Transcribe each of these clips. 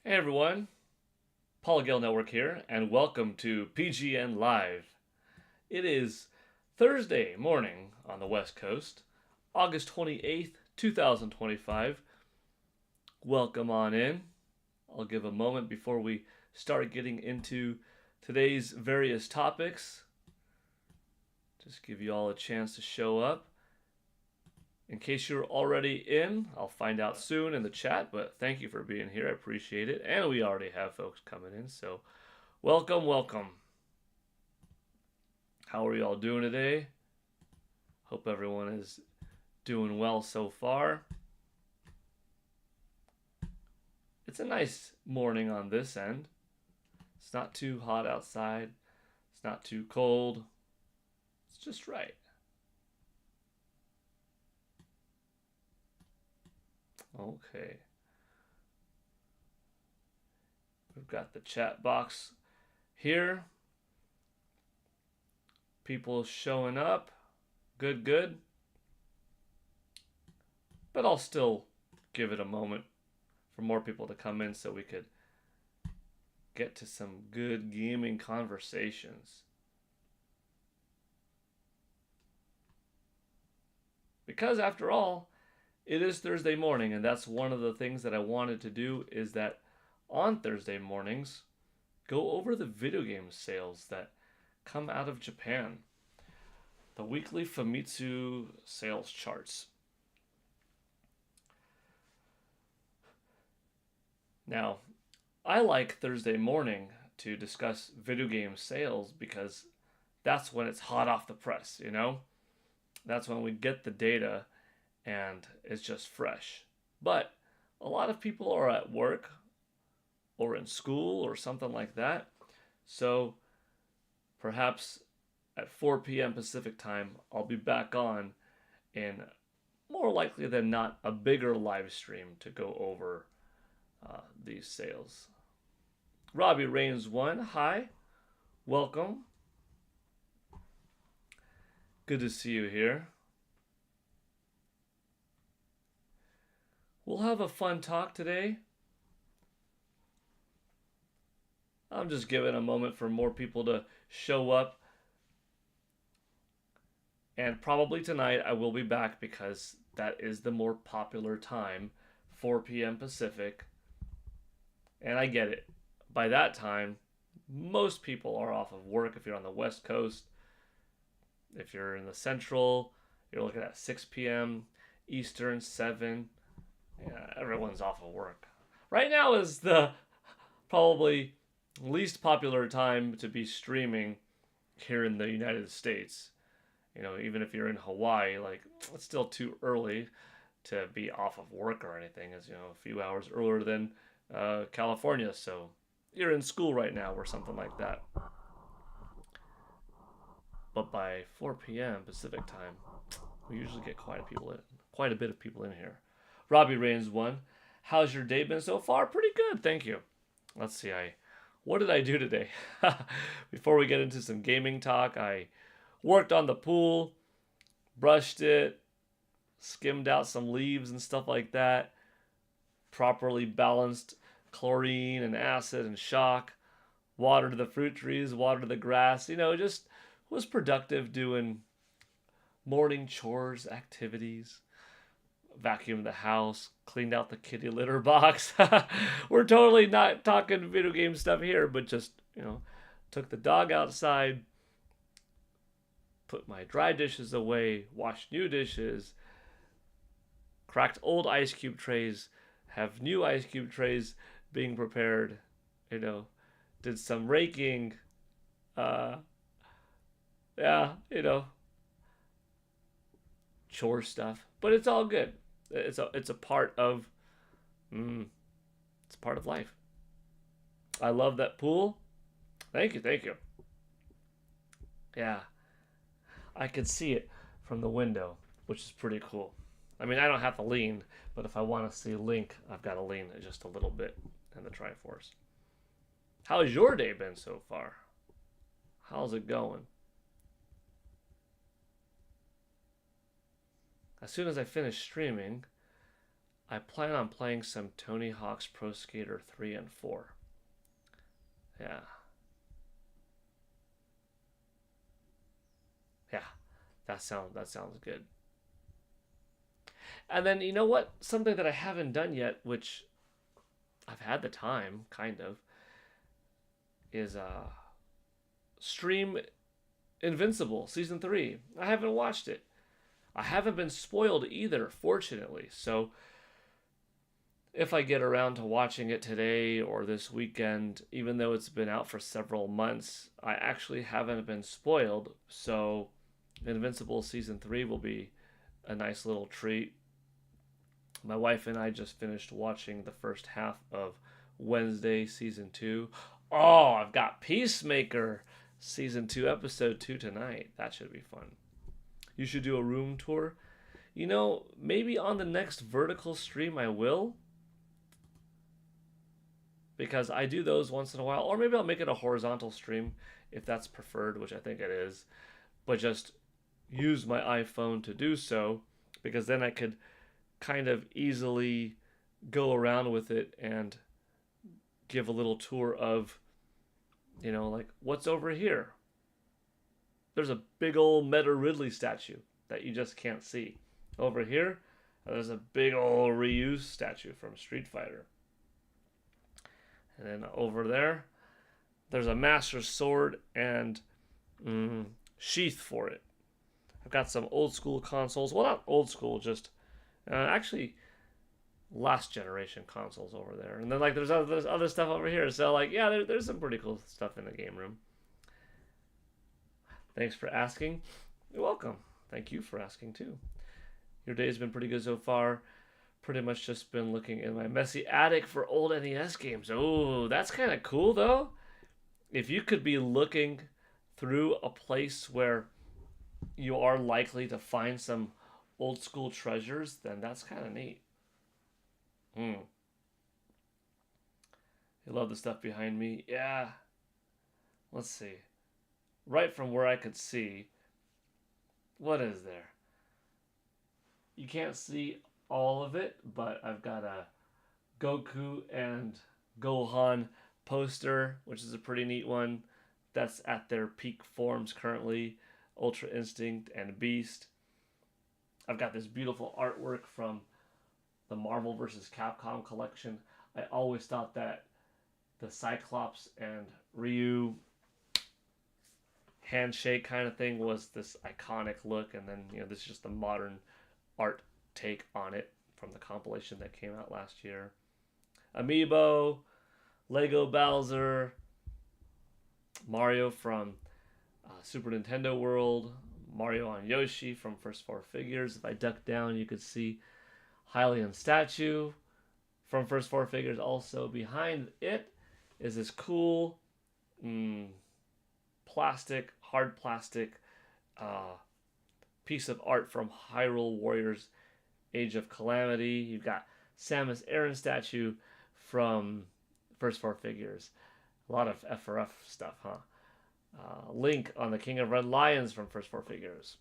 Hey everyone, Gale Network here, and welcome to PGN Live. It is Thursday morning on the West Coast, August 28th, 2025. Welcome on in. I'll give a moment before we start getting into today's various topics. Just give you all a chance to show up. In case you're already in, I'll find out soon in the chat, but thank you for being here. I appreciate it. And we already have folks coming in, so welcome, welcome. How are y'all doing today? Hope everyone is doing well so far. It's a nice morning on this end. It's not too hot outside. It's not too cold. It's just right. Okay. We've got the chat box here. People showing up. Good, good. But I'll still give it a moment for more people to come in so we could get to some good gaming conversations. Because after all, it is Thursday morning, and that's one of the things that I wanted to do is that on Thursday mornings, go over the video game sales that come out of Japan. The weekly Famitsu sales charts. Now, I like Thursday morning to discuss video game sales because that's when it's hot off the press, you know? That's when we get the data and it's just fresh. But a lot of people are at work or in school or something like that. So perhaps at 4 p.m. Pacific time, I'll be back on in more likely than not a bigger live stream to go over these sales. Robbie Reigns 1, hi, welcome. Good to see you here. We'll have a fun talk today. I'm just giving a moment for more people to show up. And probably tonight I will be back because that is the more popular time, 4 p.m. Pacific. And I get it. By that time, most people are off of work if you're on the West Coast. If you're in the Central, you're looking at 6 p.m. Eastern, 7. Yeah, everyone's off of work. Right now is the probably least popular time to be streaming here in the United States. You know, even if you're in Hawaii, like, it's still too early to be off of work or anything. It's, you know, a few hours earlier than California. So you're in school right now or something like that. But by 4 p.m. Pacific time, we usually get quite a bit of people in here. Robbie Reigns 1. How's your day been so far? Pretty good, thank you. Let's see, what did I do today? Before we get into some gaming talk, I worked on the pool, brushed it, skimmed out some leaves and stuff like that, properly balanced chlorine and acid and shock, watered the fruit trees, watered the grass, you know, just was productive doing morning chores, activities, vacuumed the house, cleaned out the kitty litter box. We're totally not talking video game stuff here, but just, you know, took the dog outside, put my dry dishes away, washed new dishes, cracked old ice cube trays, have new ice cube trays being prepared, you know, did some raking, yeah, you know, chore stuff, but it's all good. It's a part of it's part of life. I love that pool. Thank you, thank you. Yeah, I could see it from the window, which is pretty cool. I mean, I don't have to lean, but if I want to see Link, I've got to lean just a little bit in the Triforce. How's your day been so far? How's it going? As soon as I finish streaming, I plan on playing some Tony Hawk's Pro Skater 3 and 4. Yeah. Yeah. That sounds good. And then you know what? Something that I haven't done yet, which I've had the time, kind of, is stream Invincible season 3. I haven't watched it. I haven't been spoiled either, fortunately. So if I get around to watching it today or this weekend, even though it's been out for several months, I actually haven't been spoiled. So Invincible season 3 will be a nice little treat. My wife and I just finished watching the first half of Wednesday season 2. Oh, I've got Peacemaker season 2 episode 2 tonight. That should be fun. You should do a room tour. You know, maybe on the next vertical stream I will, because I do those once in a while. Or maybe I'll make it a horizontal stream if that's preferred, which I think it is. But just use my iPhone to do so, because then I could kind of easily go around with it and give a little tour of, like, what's over here? There's a big old Meta Ridley statue that you just can't see. Over here, there's a big old Ryu statue from Street Fighter. And then over there, there's a Master Sword and sheath for it. I've got some old school consoles. Well, not old school, just actually last generation consoles over there. And then there's other stuff over here. So there's some pretty cool stuff in the game room. Thanks for asking. You're welcome. Thank you for asking too. Your day's been pretty good so far. Pretty much just been looking in my messy attic for old NES games. Oh, that's kind of cool though. If you could be looking through a place where you are likely to find some old school treasures, then that's kind of neat. You love the stuff behind me? Yeah. Let's see. Right from where I could see, what is there? You can't see all of it, but I've got a Goku and Gohan poster, which is a pretty neat one. That's at their peak forms currently. Ultra Instinct and Beast. I've got this beautiful artwork from the Marvel vs. Capcom collection. I always thought that the Cyclops and Ryu handshake kind of thing was this iconic look, and then this is just the modern art take on it from the compilation that came out last year. Amiibo, Lego Bowser, Mario from Super Nintendo World, Mario on Yoshi from First Four Figures. If I duck down, you could see Hylian statue from First Four Figures. Also behind it is this cool hard plastic piece of art from Hyrule Warriors Age of Calamity. You've got Samus Aran statue from First Four Figures. A lot of FRF stuff, huh? Link on the King of Red Lions from First Four Figures.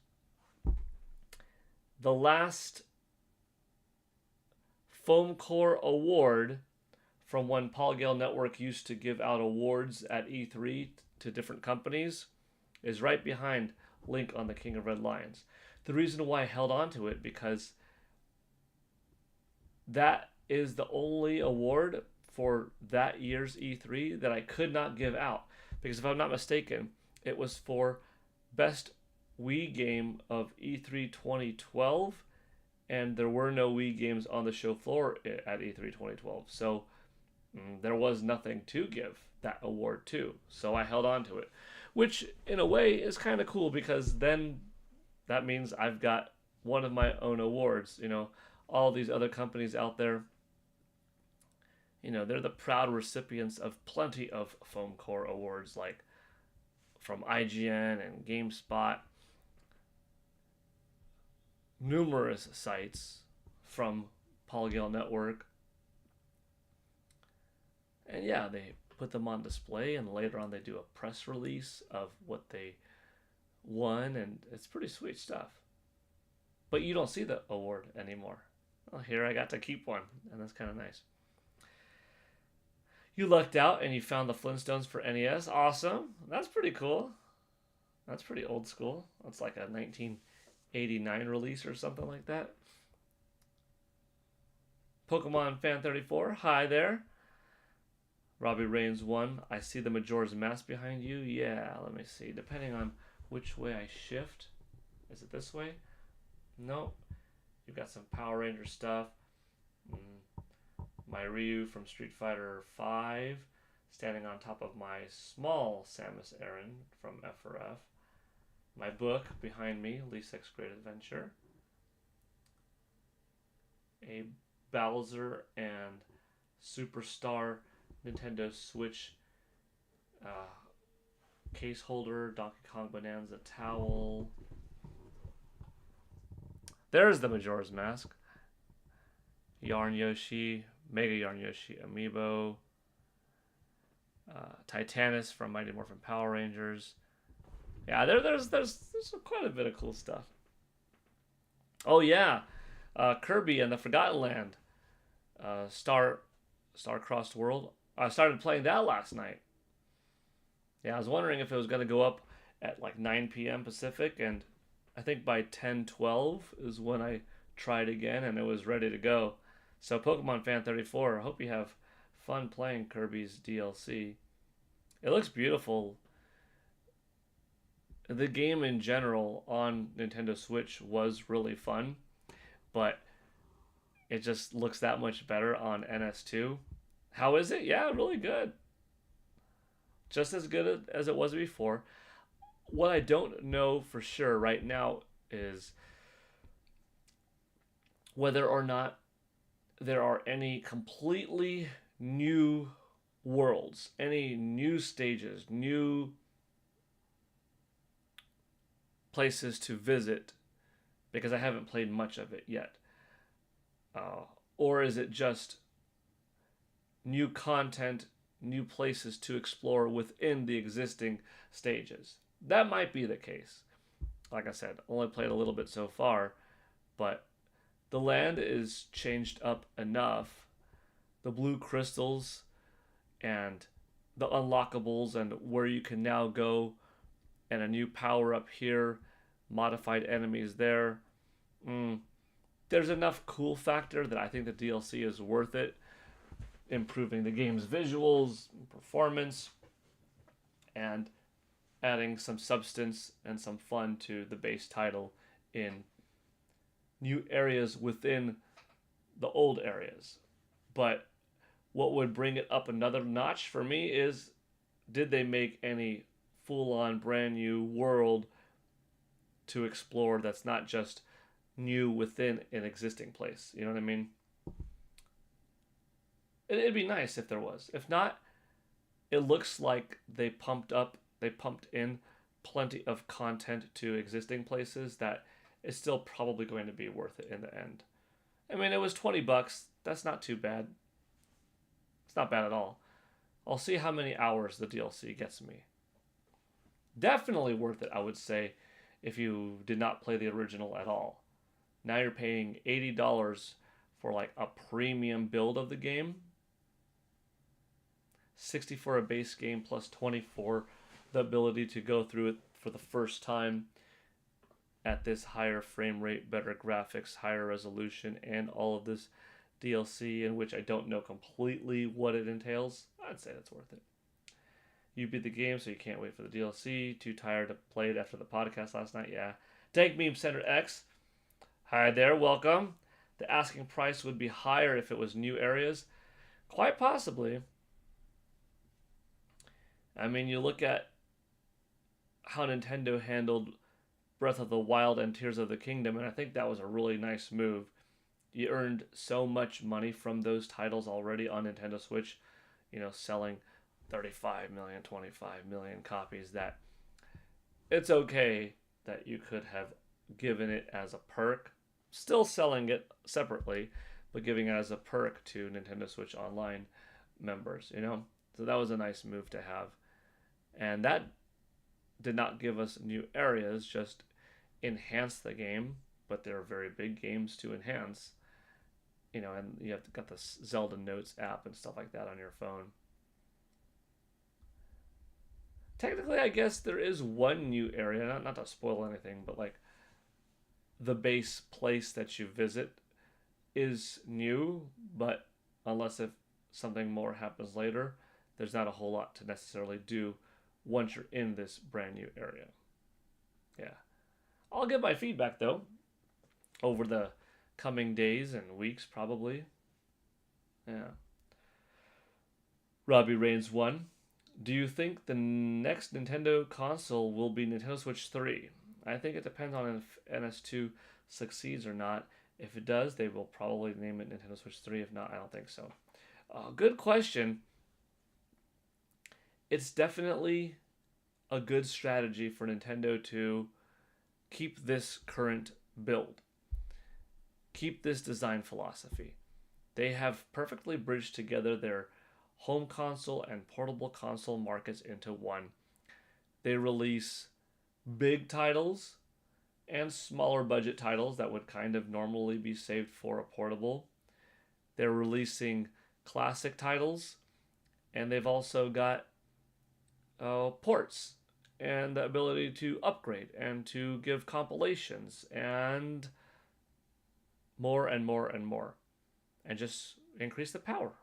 The last Foam Core Award from when Gale Network used to give out awards at E3 to different companies is right behind Link on the King of Red Lions. The reason why I held on to it, because that is the only award for that year's E3 that I could not give out. Because if I'm not mistaken, it was for Best Wii Game of E3 2012, and there were no Wii games on the show floor at E3 2012. So there was nothing to give that award to. So I held on to it, which in a way is kind of cool, because then that means I've got one of my own awards. All these other companies out there, they're the proud recipients of plenty of Foam Core awards, like from IGN and GameSpot, numerous sites from Gale Network. And yeah, they put them on display, and later on they do a press release of what they won, and it's pretty sweet stuff. But you don't see the award anymore. Well, here I got to keep one, and that's kind of nice. You lucked out and you found the Flintstones for NES. Awesome. That's pretty cool. That's pretty old school. That's like a 1989 release or something like that. Pokemon Fan 34. Hi there. Robbie Reigns 1. I see the Majora's Mask behind you. Yeah, let me see. Depending on which way I shift. Is it this way? Nope. You've got some Power Ranger stuff. My Ryu from Street Fighter 5 standing on top of my small Samus Aran from F4F. My book behind me, Lee's 6th Great Adventure. A Bowser and Superstar Nintendo Switch case holder, Donkey Kong Bonanza towel. There's the Majora's Mask. Yarn Yoshi, Mega Yarn Yoshi amiibo. Titanus from Mighty Morphin Power Rangers. Yeah, there's quite a bit of cool stuff. Oh yeah, Kirby and the Forgotten Land, Star-Crossed World. I started playing that last night. Yeah, I was wondering if it was going to go up at like 9 p.m. Pacific, and I think by 10:12 is when I tried again, and it was ready to go. So Pokemon Fan 34, I hope you have fun playing Kirby's DLC. It looks beautiful. The game in general on Nintendo Switch was really fun, but it just looks that much better on NS2. How is it? Yeah, really good. Just as good as it was before. What I don't know for sure right now is whether or not there are any completely new worlds, any new stages, new places to visit, because I haven't played much of it yet. Or is it just new content, new places to explore within the existing stages? That might be the case. Like I said, only played a little bit so far, but the land is changed up enough. The blue crystals and the unlockables and where you can now go, and a new power up here, modified enemies there. There's enough cool factor that I think the DLC is worth it, improving the game's visuals, performance, and adding some substance and some fun to the base title in new areas within the old areas. But what would bring it up another notch for me is, did they make any full-on brand new world to explore that's not just new within an existing place? You know what I mean? It'd be nice if there was. If not, it looks like they pumped in plenty of content to existing places that is still probably going to be worth it in the end. I mean, it was $20. That's not too bad. It's not bad at all. I'll see how many hours the DLC gets me. Definitely worth it, I would say, if you did not play the original at all. Now you're paying $80 for like a premium build of the game. $60 for a base game plus $20 for the ability to go through it for the first time at this higher frame rate, better graphics, higher resolution, and all of this DLC, in which I don't know completely what it entails. I'd say that's worth it. You beat the game, so you can't wait for the DLC. Too tired to play it after the podcast last night? Yeah. Dank Meme Center X. Hi there, welcome. The asking price would be higher if it was new areas. Quite possibly. I mean, you look at how Nintendo handled Breath of the Wild and Tears of the Kingdom, and I think that was a really nice move. You earned so much money from those titles already on Nintendo Switch, selling 35 million, 25 million copies, that it's okay that you could have given it as a perk, still selling it separately, but giving it as a perk to Nintendo Switch Online members, So that was a nice move to have. And that did not give us new areas, just enhance the game, but they're very big games to enhance. and you have got the Zelda Notes app and stuff like that on your phone. Technically, I guess there is one new area, not to spoil anything, but like the base place that you visit is new, but unless if something more happens later, there's not a whole lot to necessarily do once you're in this brand new area. Yeah. I'll give my feedback though over the coming days and weeks probably. Yeah. Robbie Reigns 1. Do you think the next Nintendo console will be Nintendo Switch 3? I think it depends on if NS2 succeeds or not. If it does, they will probably name it Nintendo Switch 3. If not, I don't think so. Good question. It's definitely a good strategy for Nintendo to keep this current build, keep this design philosophy. They have perfectly bridged together their home console and portable console markets into one. They release big titles and smaller budget titles that would kind of normally be saved for a portable. They're releasing classic titles, and they've also got ports and the ability to upgrade and to give compilations and more and more and more, and just increase the power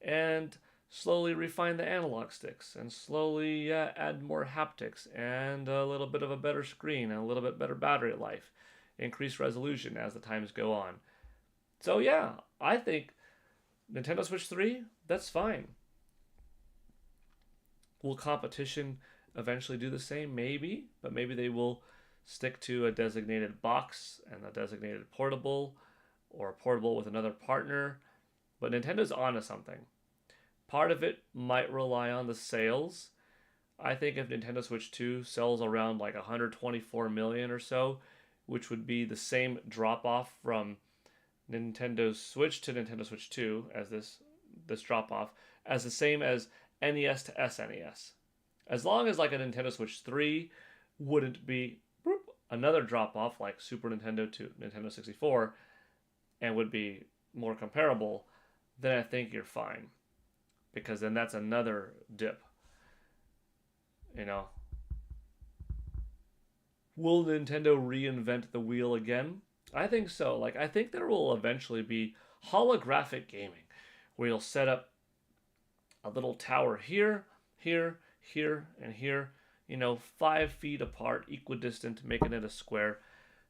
and slowly refine the analog sticks and slowly add more haptics and a little bit of a better screen and a little bit better battery life, increase resolution as the times go on. So yeah, I think Nintendo Switch 3, that's fine. Will competition eventually do the same? Maybe, but maybe they will stick to a designated box and a designated portable, or a portable with another partner. But Nintendo's onto something. Part of it might rely on the sales. I think if Nintendo Switch 2 sells around like 124 million or so, which would be the same drop off from Nintendo Switch to Nintendo Switch 2 as this drop off, as the same as NES to SNES. As long as like a Nintendo Switch 3 wouldn't be another drop off like Super Nintendo to Nintendo 64 and would be more comparable, then I think you're fine. Because then that's another dip. Will Nintendo reinvent the wheel again? I think so. Like, I think there will eventually be holographic gaming, where you'll set up a little tower here, here, here, and here, 5 feet apart, equidistant, making it a square.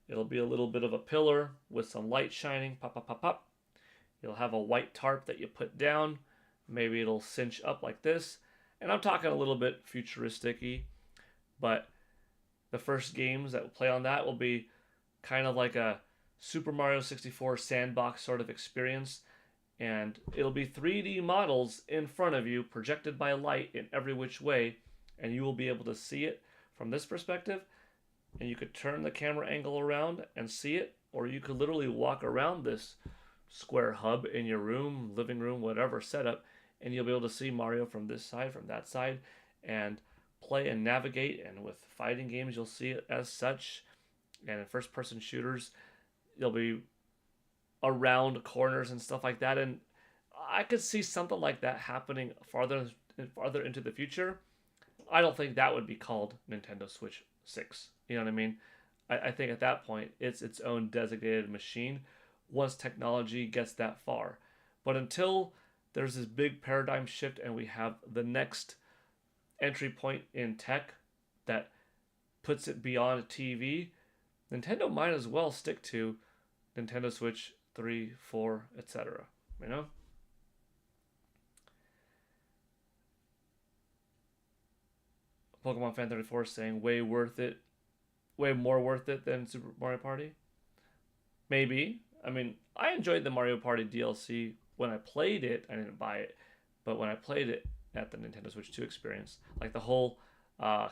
It'll be a little bit of a pillar with some light shining, pop, pop, pop, pop. You'll have a white tarp that you put down. Maybe it'll cinch up like this. And I'm talking a little bit futuristic-y, but the first games that will play on that will be kind of like a Super Mario 64 sandbox sort of experience. And it'll be 3D models in front of you, projected by light in every which way, and you will be able to see it from this perspective. And you could turn the camera angle around and see it, or you could literally walk around this square hub in your room, living room, whatever setup, and you'll be able to see Mario from this side, from that side, and play and navigate. And with fighting games, you'll see it as such. And in first-person shooters, you'll be around corners and stuff like that. And I could see something like that happening farther into the future. I don't think that would be called Nintendo Switch 6. You know what I mean? I think at that point, it's its own designated machine once technology gets that far. But until there's this big paradigm shift and we have the next entry point in tech that puts it beyond TV, Nintendo might as well stick to Nintendo Switch 3, 4, etc. Pokemon Fan 34 saying way more worth it than Super Mario Party. Maybe. I mean, I enjoyed the Mario Party DLC when I played it. I didn't buy it, but when I played it at the Nintendo Switch 2 experience, like the whole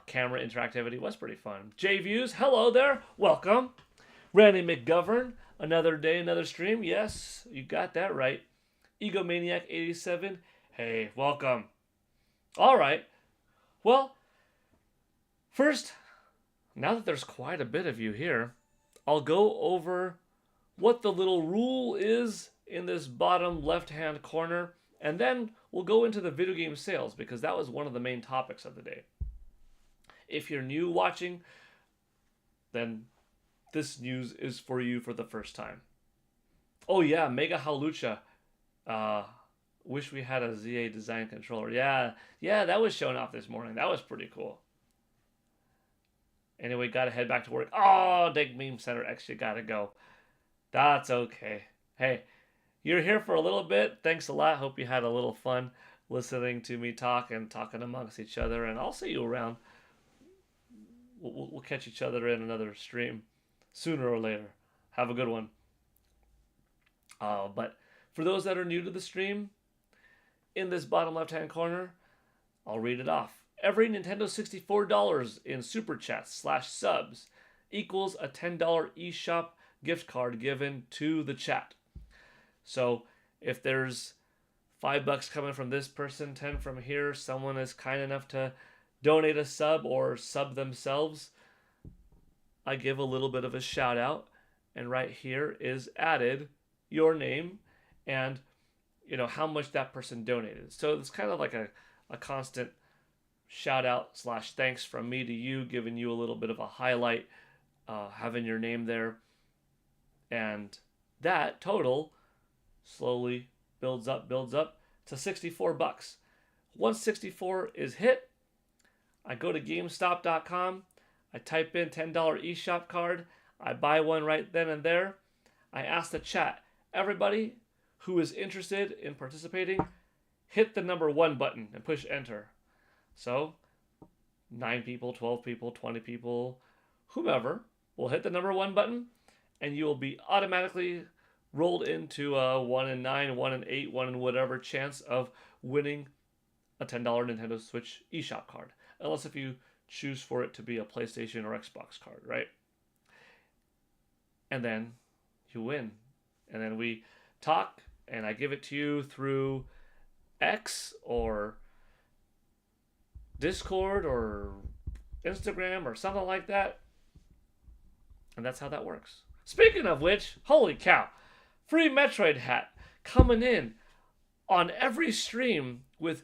camera interactivity was pretty fun. J-Views, hello there, welcome. Randy McGovern, another day, another stream. Yes, you got that right. Egomaniac 87, hey, welcome. All right, well, first, now that there's quite a bit of you here, I'll go over what the little rule is in this bottom left-hand corner, and then we'll go into the video game sales because that was one of the main topics of the day. If you're new watching, then this news is for you for the first time. Oh yeah, Mega Halucha. Wish we had a ZA design controller. Yeah, that was shown off this morning. That was pretty cool. Anyway, gotta head back to work. Oh, Dig Meme Center X, you gotta go. That's okay. Hey, you're here for a little bit. Thanks a lot. Hope you had a little fun listening to me talk and talking amongst each other. And I'll see you around. We'll catch each other in another stream sooner or later. Have a good one. But for those that are new to the stream, in this bottom left-hand corner, I'll read it off. Every Nintendo $64 in Super Chats / subs equals a $10 eShop gift card given to the chat. So if there's $5 coming from this person, 10 from here, someone is kind enough to donate a sub or sub themselves, I give a little bit of a shout out, and right here is added your name and how much that person donated. So it's kind of like a constant shout out / thanks from me to you, giving you a little bit of a highlight, having your name there. And that total slowly builds up to $64. Once 64 is hit, I go to GameStop.com, I type in $10 eShop card, I buy one right then and there. I ask the chat, everybody who is interested in participating, hit the number 1 button and push enter. So 9 people, 12 people, 20 people, whomever will hit the number 1 button, and you will be automatically rolled into a 1 in 9, 1 in 8, 1 in whatever chance of winning a $10 Nintendo Switch eShop card. Unless if you choose for it to be a PlayStation or Xbox card, right? And then you win. And then we talk, and I give it to you through X or Discord or Instagram or something like that. And that's how that works. Speaking of which, holy cow, free Metroid hat coming in on every stream with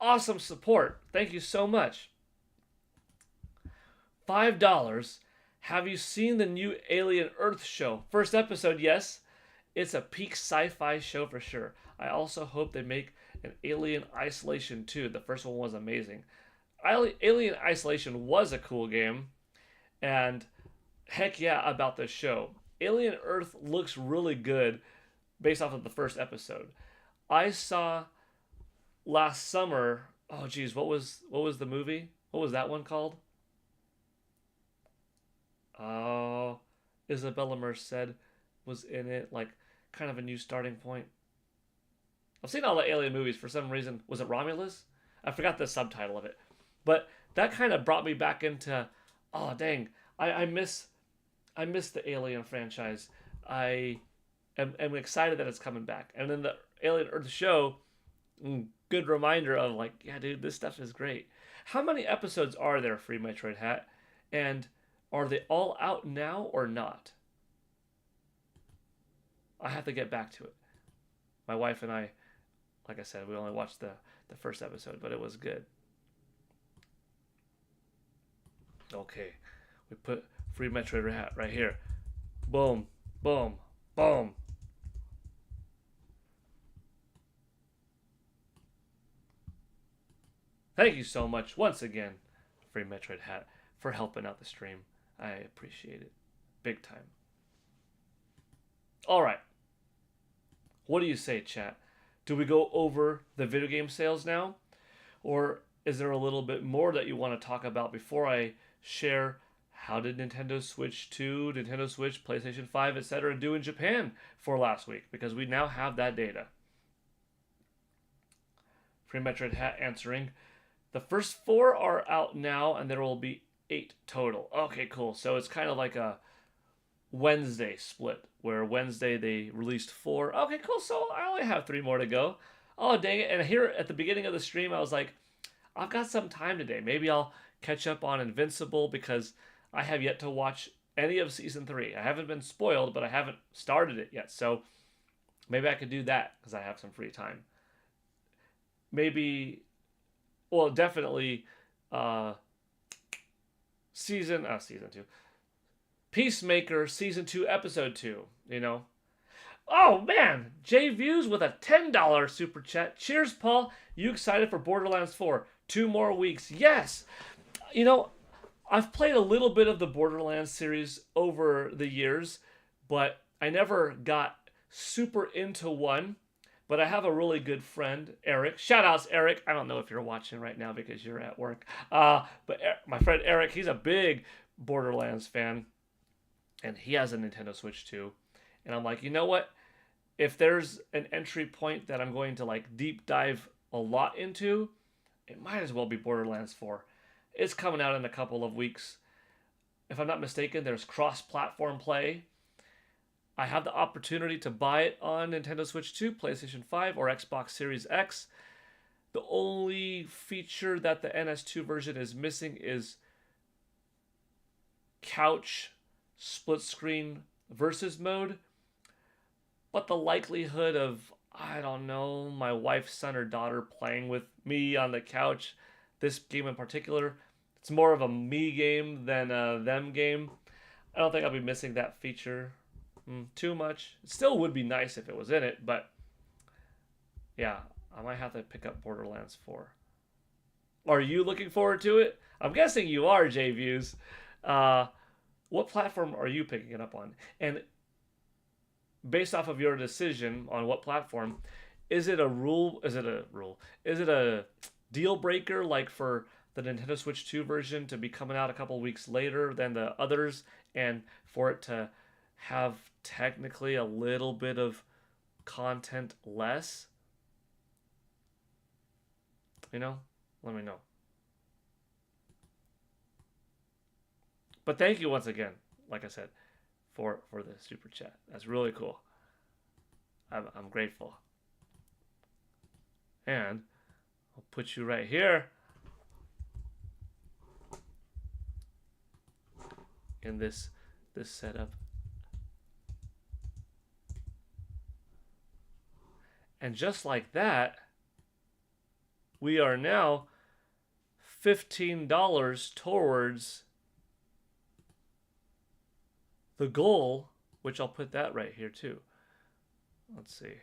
awesome support. Thank you so much. $5. Have you seen the new Alien Earth show? First episode, yes. It's a peak sci-fi show for sure. I also hope they make an Alien Isolation 2. The first one was amazing. Alien Isolation was a cool game. And heck yeah about this show. Alien Earth looks really good based off of the first episode. I saw last summer, oh geez, what was the movie? What was that one called? Oh, Isabella Merced was in it, like kind of a new starting point. I've seen all the Alien movies for some reason. Was it Romulus? I forgot the subtitle of it. But that kind of brought me back into, oh dang, I miss the Alien franchise. I am excited that it's coming back. And then the Alien Earth show, good reminder of like, yeah dude, this stuff is great. How many episodes are there, Free Metroid Hat? And are they all out now or not? I have to get back to it. My wife and I, like I said, we only watched the first episode, but it was good. Okay, we put Free Metroid Hat right here. Boom, boom, boom. Thank you so much once again, Free Metroid Hat, for helping out the stream. I appreciate it. Big time. Alright. What do you say, chat? Do we go over the video game sales now? Or is there a little bit more that you want to talk about before I share how did Nintendo Switch 2, Nintendo Switch, PlayStation 5, etc. do in Japan for last week? Because we now have that data. Free Metroid Hat answering. The first 4 are out now, and there will be 8 total. Okay, cool. So it's kind of like a Wednesday split, where Wednesday they released 4. Okay, cool. So I only have 3 more to go. Oh, dang it. And here at the beginning of the stream, I was like, I've got some time today. Maybe I'll catch up on Invincible because I have yet to watch any of season 3. I haven't been spoiled, but I haven't started it yet. So maybe I could do that because I have some free time. Maybe, well, definitely, uh, season 2, Peacemaker season 2, episode 2. You know. Oh man, J Views with a $10 super chat. Cheers, Paul. You excited for Borderlands 4? 2 more weeks. Yes. You know, I've played a little bit of the Borderlands series over the years, but I never got super into one. But I have a really good friend, Eric. Shoutouts, Eric. I don't know if you're watching right now because you're at work. But my friend Eric, he's a big Borderlands fan, and he has a Nintendo Switch too. And I'm like, you know what? If there's an entry point that I'm going to like deep dive a lot into, it might as well be Borderlands 4. It's coming out in a couple of weeks. If I'm not mistaken, there's cross-platform play. I have the opportunity to buy it on Nintendo Switch 2, PlayStation 5, or Xbox Series X. The only feature that the NS2 version is missing is couch split screen versus mode. But the likelihood of, I don't know, my wife's son or daughter playing with me on the couch, this game in particular, it's more of a me game than a them game. I don't think I'll be missing that feature too much. It still would be nice if it was in it, but yeah, I might have to pick up Borderlands 4. Are you looking forward to it? I'm guessing you are, JViews. What platform are you picking it up on? And based off of your decision on what platform, is it a rule? Is it a deal breaker like for the Nintendo Switch 2 version to be coming out a couple weeks later than the others, and for it to have technically a little bit of content less? You know, let me know. But thank you once again, like I said, for the super chat. That's really cool. I'm grateful. And I'll put you right here in this setup. And just like that, we are now $15 towards the goal, which I'll put that right here too. Let's see.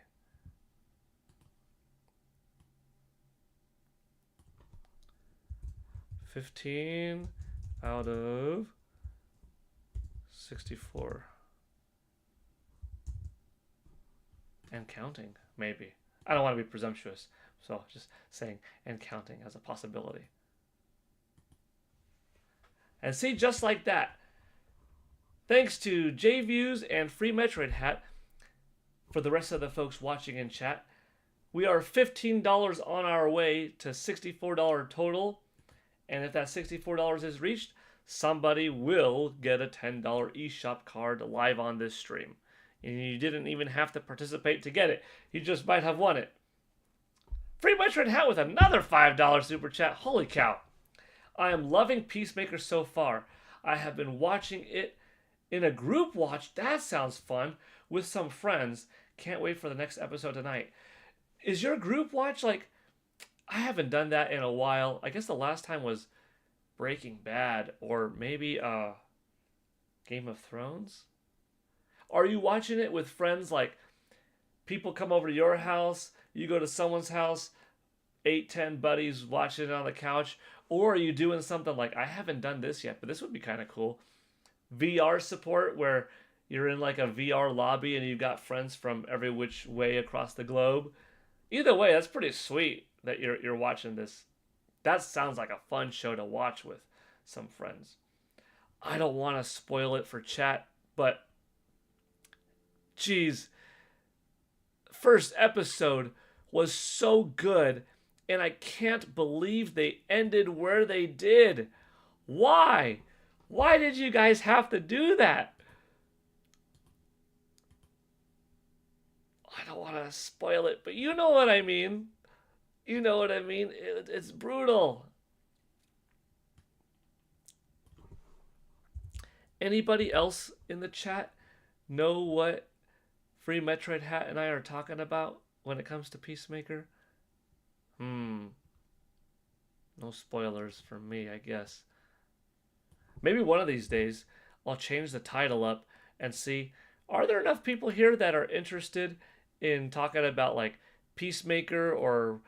$15 out of 64. And counting, maybe. I don't want to be presumptuous, so just saying and counting as a possibility. And see, just like that, thanks to JViews and Free Metroid Hat, for the rest of the folks watching in chat, we are $15 on our way to $64 total. And if that $64 is reached, somebody will get a $10 eShop card live on this stream. And you didn't even have to participate to get it. You just might have won it. Free Metroid Hat with another $5 super chat. Holy cow. I am loving Peacemaker so far. I have been watching it in a group watch. That sounds fun. With some friends. Can't wait for the next episode tonight. Is your group watch like... I haven't done that in a while. I guess the last time was Breaking Bad. Or maybe Game of Thrones? Are you watching it with friends, like people come over to your house, you go to someone's house, 8-10 buddies watching it on the couch, or are you doing something like, I haven't done this yet, but this would be kind of cool, VR support where you're in like a VR lobby and you've got friends from every which way across the globe? Either way, that's pretty sweet that you're watching this. That sounds like a fun show to watch with some friends. I don't want to spoil it for chat, but geez, first episode was so good, and I can't believe they ended where they did. Why? Why did you guys have to do that? I don't want to spoil it, but you know what I mean. You know what I mean. It's brutal. Anybody else in the chat know what Free Metroid Hat and I are talking about when it comes to Peacemaker? No spoilers for me, I guess. Maybe one of these days I'll change the title up and see, are there enough people here that are interested in talking about like Peacemaker or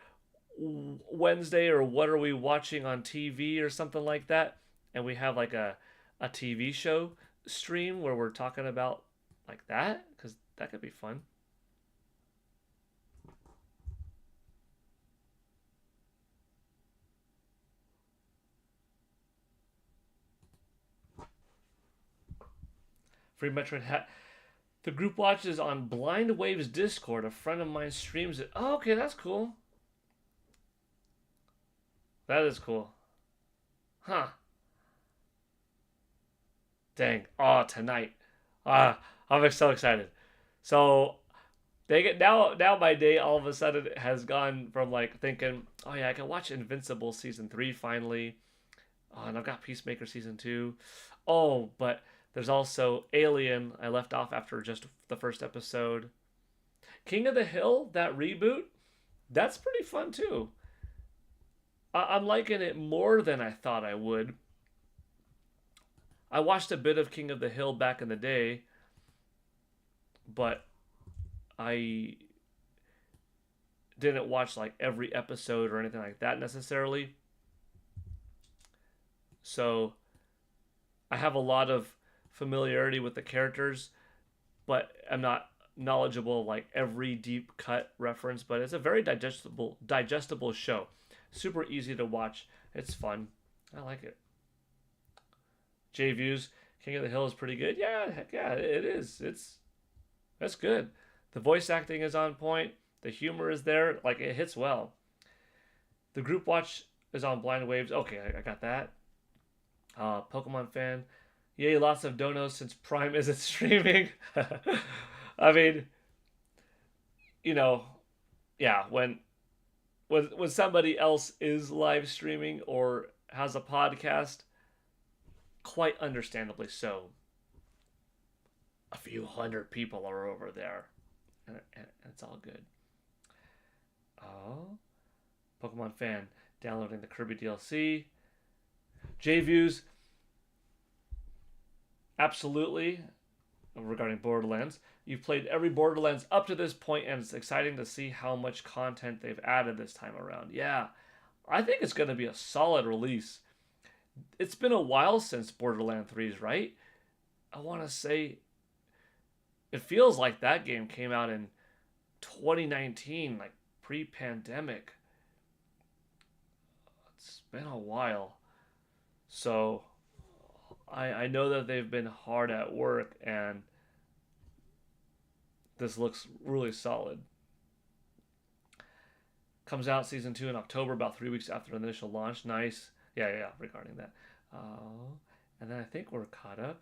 Wednesday or what are we watching on TV or something like that? And we have like a TV show stream where we're talking about like that? Because that could be fun. Free Metroid Hat. The group watches on Blind Waves Discord. A friend of mine streams it. Oh, okay, that's cool. That is cool. Huh. Dang. Oh, tonight. I'm so excited. So they get now my day all of a sudden has gone from like thinking, oh yeah, I can watch Invincible season 3 finally. Oh, and I've got Peacemaker season 2. Oh, but there's also Alien. I left off after just the first episode. King of the Hill, that reboot, that's pretty fun too. I'm liking it more than I thought I would. I watched a bit of King of the Hill back in the day, but I didn't watch like every episode or anything like that necessarily. So I have a lot of familiarity with the characters, but I'm not knowledgeable like every deep cut reference. But it's a very digestible show. Super easy to watch. It's fun. I like it. J Views, King of the Hill is pretty good. Yeah, heck yeah, it is. That's good. The voice acting is on point. The humor is there. Like it hits well. The group watch is on Blind Waves. Okay, I got that. Pokemon fan. Yay, lots of donos since Prime isn't streaming. I mean, you know, yeah, when somebody else is live streaming or has a podcast, quite understandably so, a few hundred people are over there, and it's all good. Oh, Pokemon fan downloading the Kirby DLC. J Views, absolutely. Regarding Borderlands, you've played every Borderlands up to this point, and it's exciting to see how much content they've added this time around. Yeah, I think it's going to be a solid release. It's been a while since Borderlands 3's, right? I want to say it feels like that game came out in 2019, like pre-pandemic. It's been a while. So I know that they've been hard at work, and this looks really solid. Comes out season 2 in October, about 3 weeks after the initial launch. Nice. Yeah, regarding that. And then I think we're caught up.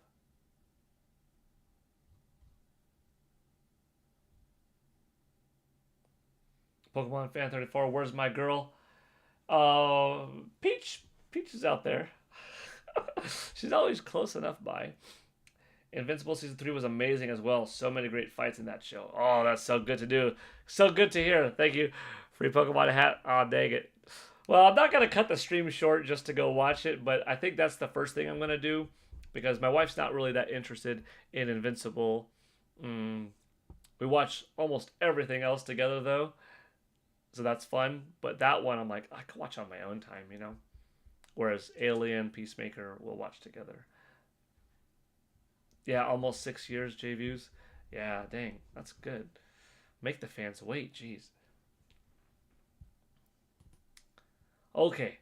Pokemon Fan 34, where's my girl? Peach is out there. She's always close enough by. Invincible season 3 was amazing as well. So many great fights in that show. Oh, that's so good to do. So good to hear. Thank you. Free Pokemon hat. Oh, dang it. Well, I'm not going to cut the stream short just to go watch it, but I think that's the first thing I'm going to do because my wife's not really that interested in Invincible. We watch almost everything else together, though, so that's fun. But that one, I'm like, I can watch on my own time, you know? Whereas Alien, Peacemaker, we'll watch together. Yeah, almost 6 years, J-Views. Yeah, dang, that's good. Make the fans wait, jeez. Okay.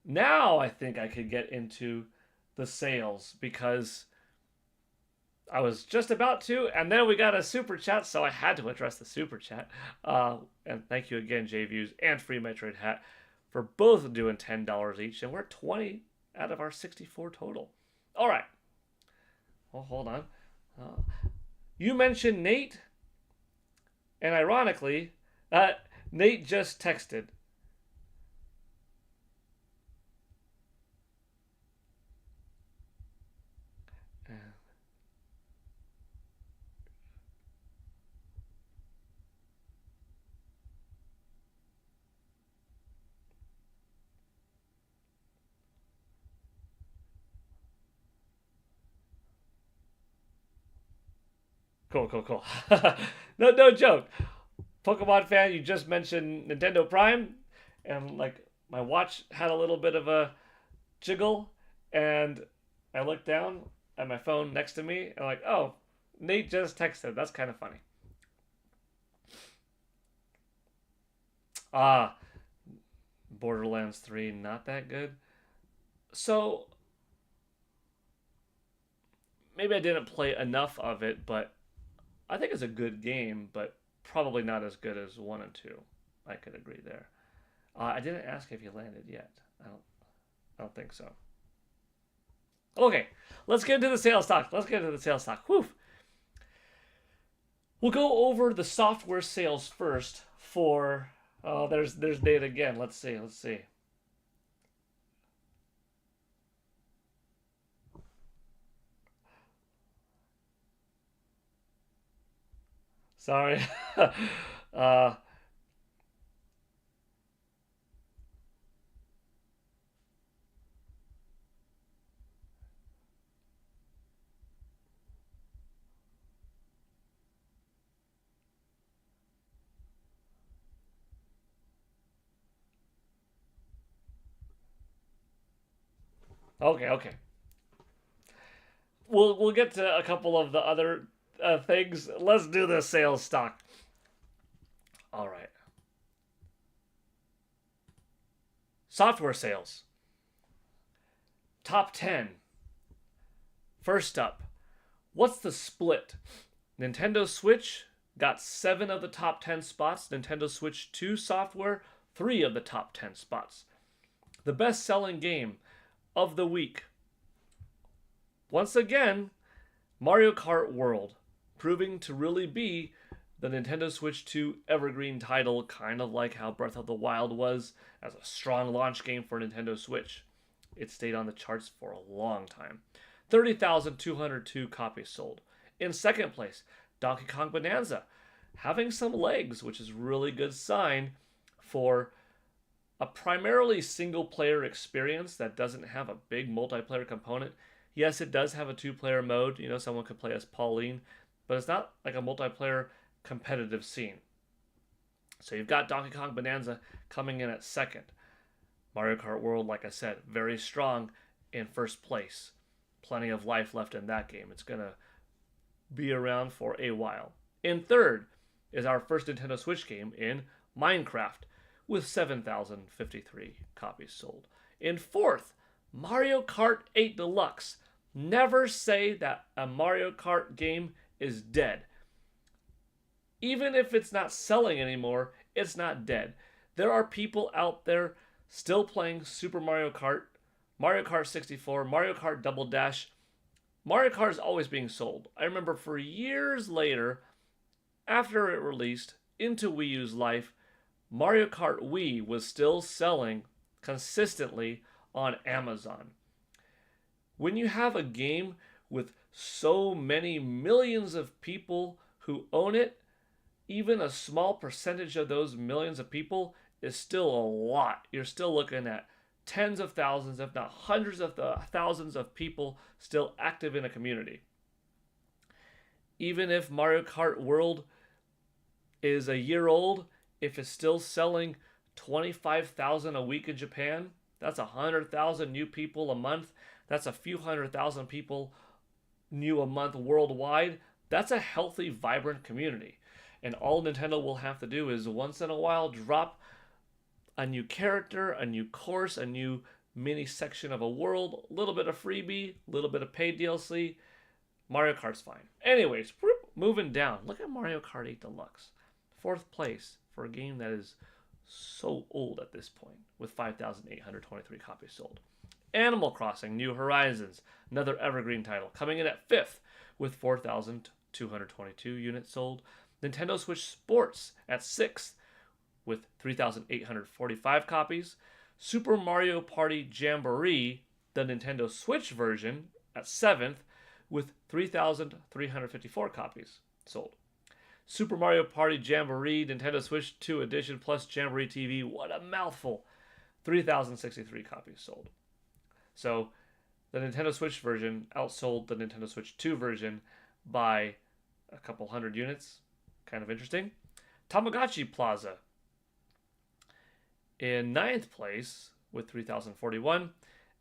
Now I think I could get into the sales because I was just about to, and then we got a super chat, so I had to address the super chat. And thank you again, J-Views and Free Metroid Hat, for both doing $10 each, and we're 20 out of our 64 total. All right. Well, hold on. You mentioned Nate, and ironically, Nate just texted. Cool, cool, cool. No joke. Pokemon fan, you just mentioned Nintendo Prime, and like my watch had a little bit of a jiggle, and I looked down at my phone next to me, and like, oh, Nate just texted. That's kind of funny. Ah, Borderlands 3, not that good. So maybe I didn't play enough of it, but I think it's a good game, but probably not as good as 1 and 2. I could agree there. I didn't ask if you landed yet. I don't think so. Okay, let's get into the sales talk. Whew. We'll go over the software sales first for. Oh, there's Nate again. Let's see. Sorry. uh, okay. We'll get to a couple of the other things. Let's do the sales stock. All right. Software sales. Top 10. First up, what's the split? Nintendo Switch got 7 of the top 10 spots. Nintendo Switch 2 software, 3 of the top 10 spots. The best selling game of the week. Once again, Mario Kart World, proving to really be the Nintendo Switch 2 evergreen title, kind of like how Breath of the Wild was as a strong launch game for Nintendo Switch. It stayed on the charts for a long time. 30,202 copies sold. In second place, Donkey Kong Bonanza, having some legs, which is really good sign for a primarily single-player experience that doesn't have a big multiplayer component. Yes, it does have a 2-player mode. You know, someone could play as Pauline, but it's not like a multiplayer competitive scene. So you've got Donkey Kong Bonanza coming in at second. Mario Kart World, like I said, very strong in first place. Plenty of life left in that game. It's going to be around for a while. In third is our first Nintendo Switch game in Minecraft, with 7,053 copies sold. In fourth, Mario Kart 8 Deluxe. Never say that a Mario Kart game is dead. Even if it's not selling anymore, it's not dead. There are people out there still playing Super Mario Kart, Mario Kart 64, Mario Kart Double Dash. Mario Kart is always being sold. I remember for years later, after it released into Wii U's life, Mario Kart Wii was still selling consistently on Amazon. When you have a game with so many millions of people who own it, even a small percentage of those millions of people is still a lot. You're still looking at tens of thousands, if not hundreds of thousands of people still active in a community. Even if Mario Kart World is a year old, if it's still selling 25,000 a week in Japan, that's 100,000 new people a month. That's a few 100,000 people new a month worldwide. That's a healthy, vibrant community. And all Nintendo will have to do is once in a while drop a new character, a new course, a new mini section of a world, a little bit of freebie, a little bit of paid DLC. Mario Kart's fine. Anyways, moving down. Look at Mario Kart 8 Deluxe. Fourth place for a game that is so old at this point, with 5,823 copies sold. Animal Crossing New Horizons, another evergreen title, coming in at fifth with 4,222 units sold. Nintendo Switch Sports at sixth with 3,845 copies. Super Mario Party Jamboree, the Nintendo Switch version, at seventh with 3,354 copies sold. Super Mario Party Jamboree, Nintendo Switch 2 Edition plus Jamboree TV, what a mouthful, 3,063 copies sold. So the Nintendo Switch version outsold the Nintendo Switch 2 version by a couple hundred units. Kind of interesting. Tamagotchi Plaza in ninth place with 3,041.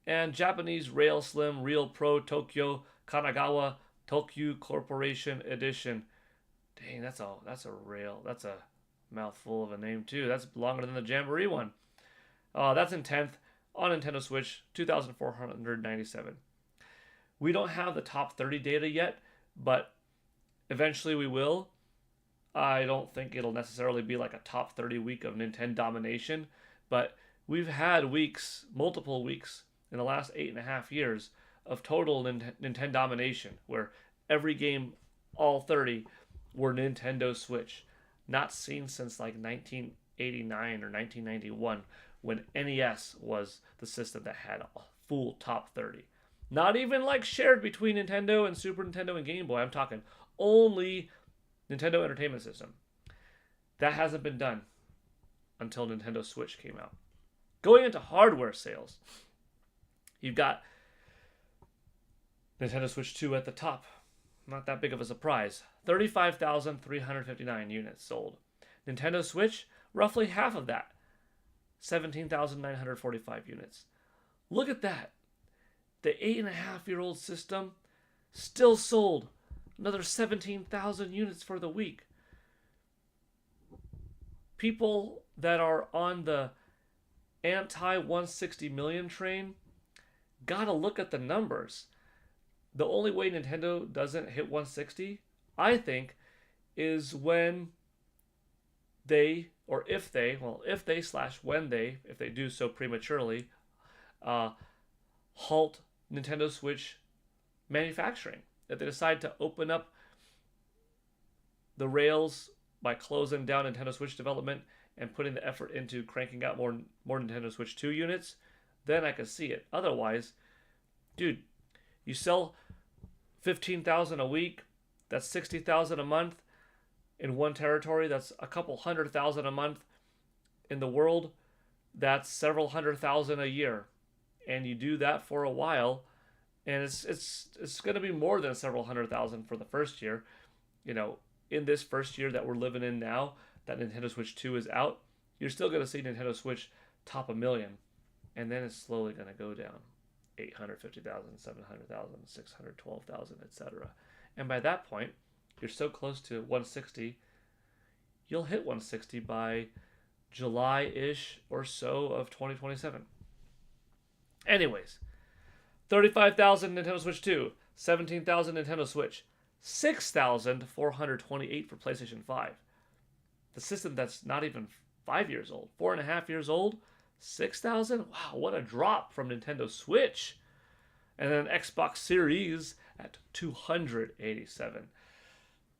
And Japanese Rail Slim Real Pro Tokyo Kanagawa Tokyo Corporation Edition. Dang, that's a mouthful of a name too. That's longer than the Jamboree one. That's in 10th on Nintendo Switch, 2,497. We don't have the top 30 data yet, but eventually we will. I don't think it'll necessarily be like a top 30 week of Nintendo domination, but we've had weeks, multiple weeks, in the last 8.5 years of total Nintendo domination, where every game, all 30, were Nintendo Switch. Not seen since like 1989 or 1991, when NES was the system that had a full top 30. Not even like shared between Nintendo and Super Nintendo and Game Boy. I'm talking only Nintendo Entertainment System. That hasn't been done until Nintendo Switch came out. Going into hardware sales, you've got Nintendo Switch 2 at the top. Not that big of a surprise. 35,359 units sold. Nintendo Switch, roughly half of that. 17,945 units. Look at that. The 8.5-year-old system still sold another 17,000 units for the week. People that are on the anti-160 million train gotta look at the numbers. The only way Nintendo doesn't hit 160, I think, is when they, or if they, well, if they / when they, if they do so prematurely, halt Nintendo Switch manufacturing. If they decide to open up the rails by closing down Nintendo Switch development and putting the effort into cranking out more Nintendo Switch 2 units, then I could see it. Otherwise, dude, you sell 15,000 a week, that's 60,000 a month in one territory, that's a couple 100,000 a month in the world, that's several 100,000 a year. And you do that for a while, and it's going to be more than several 100,000 for the first year. You know, in this first year that we're living in now, that Nintendo Switch 2 is out, you're still going to see Nintendo Switch top 1 million, and then it's slowly going to go down. 850,000, 700,000, 612,000, etc. And by that point, you're so close to 160, you'll hit 160 by July-ish or so of 2027. Anyways, 35,000 Nintendo Switch 2, 17,000 Nintendo Switch, 6,428 for PlayStation 5. The system that's not even 5 years old, 4.5 years old, 6,000? Wow, what a drop from Nintendo Switch. And then Xbox Series at 287.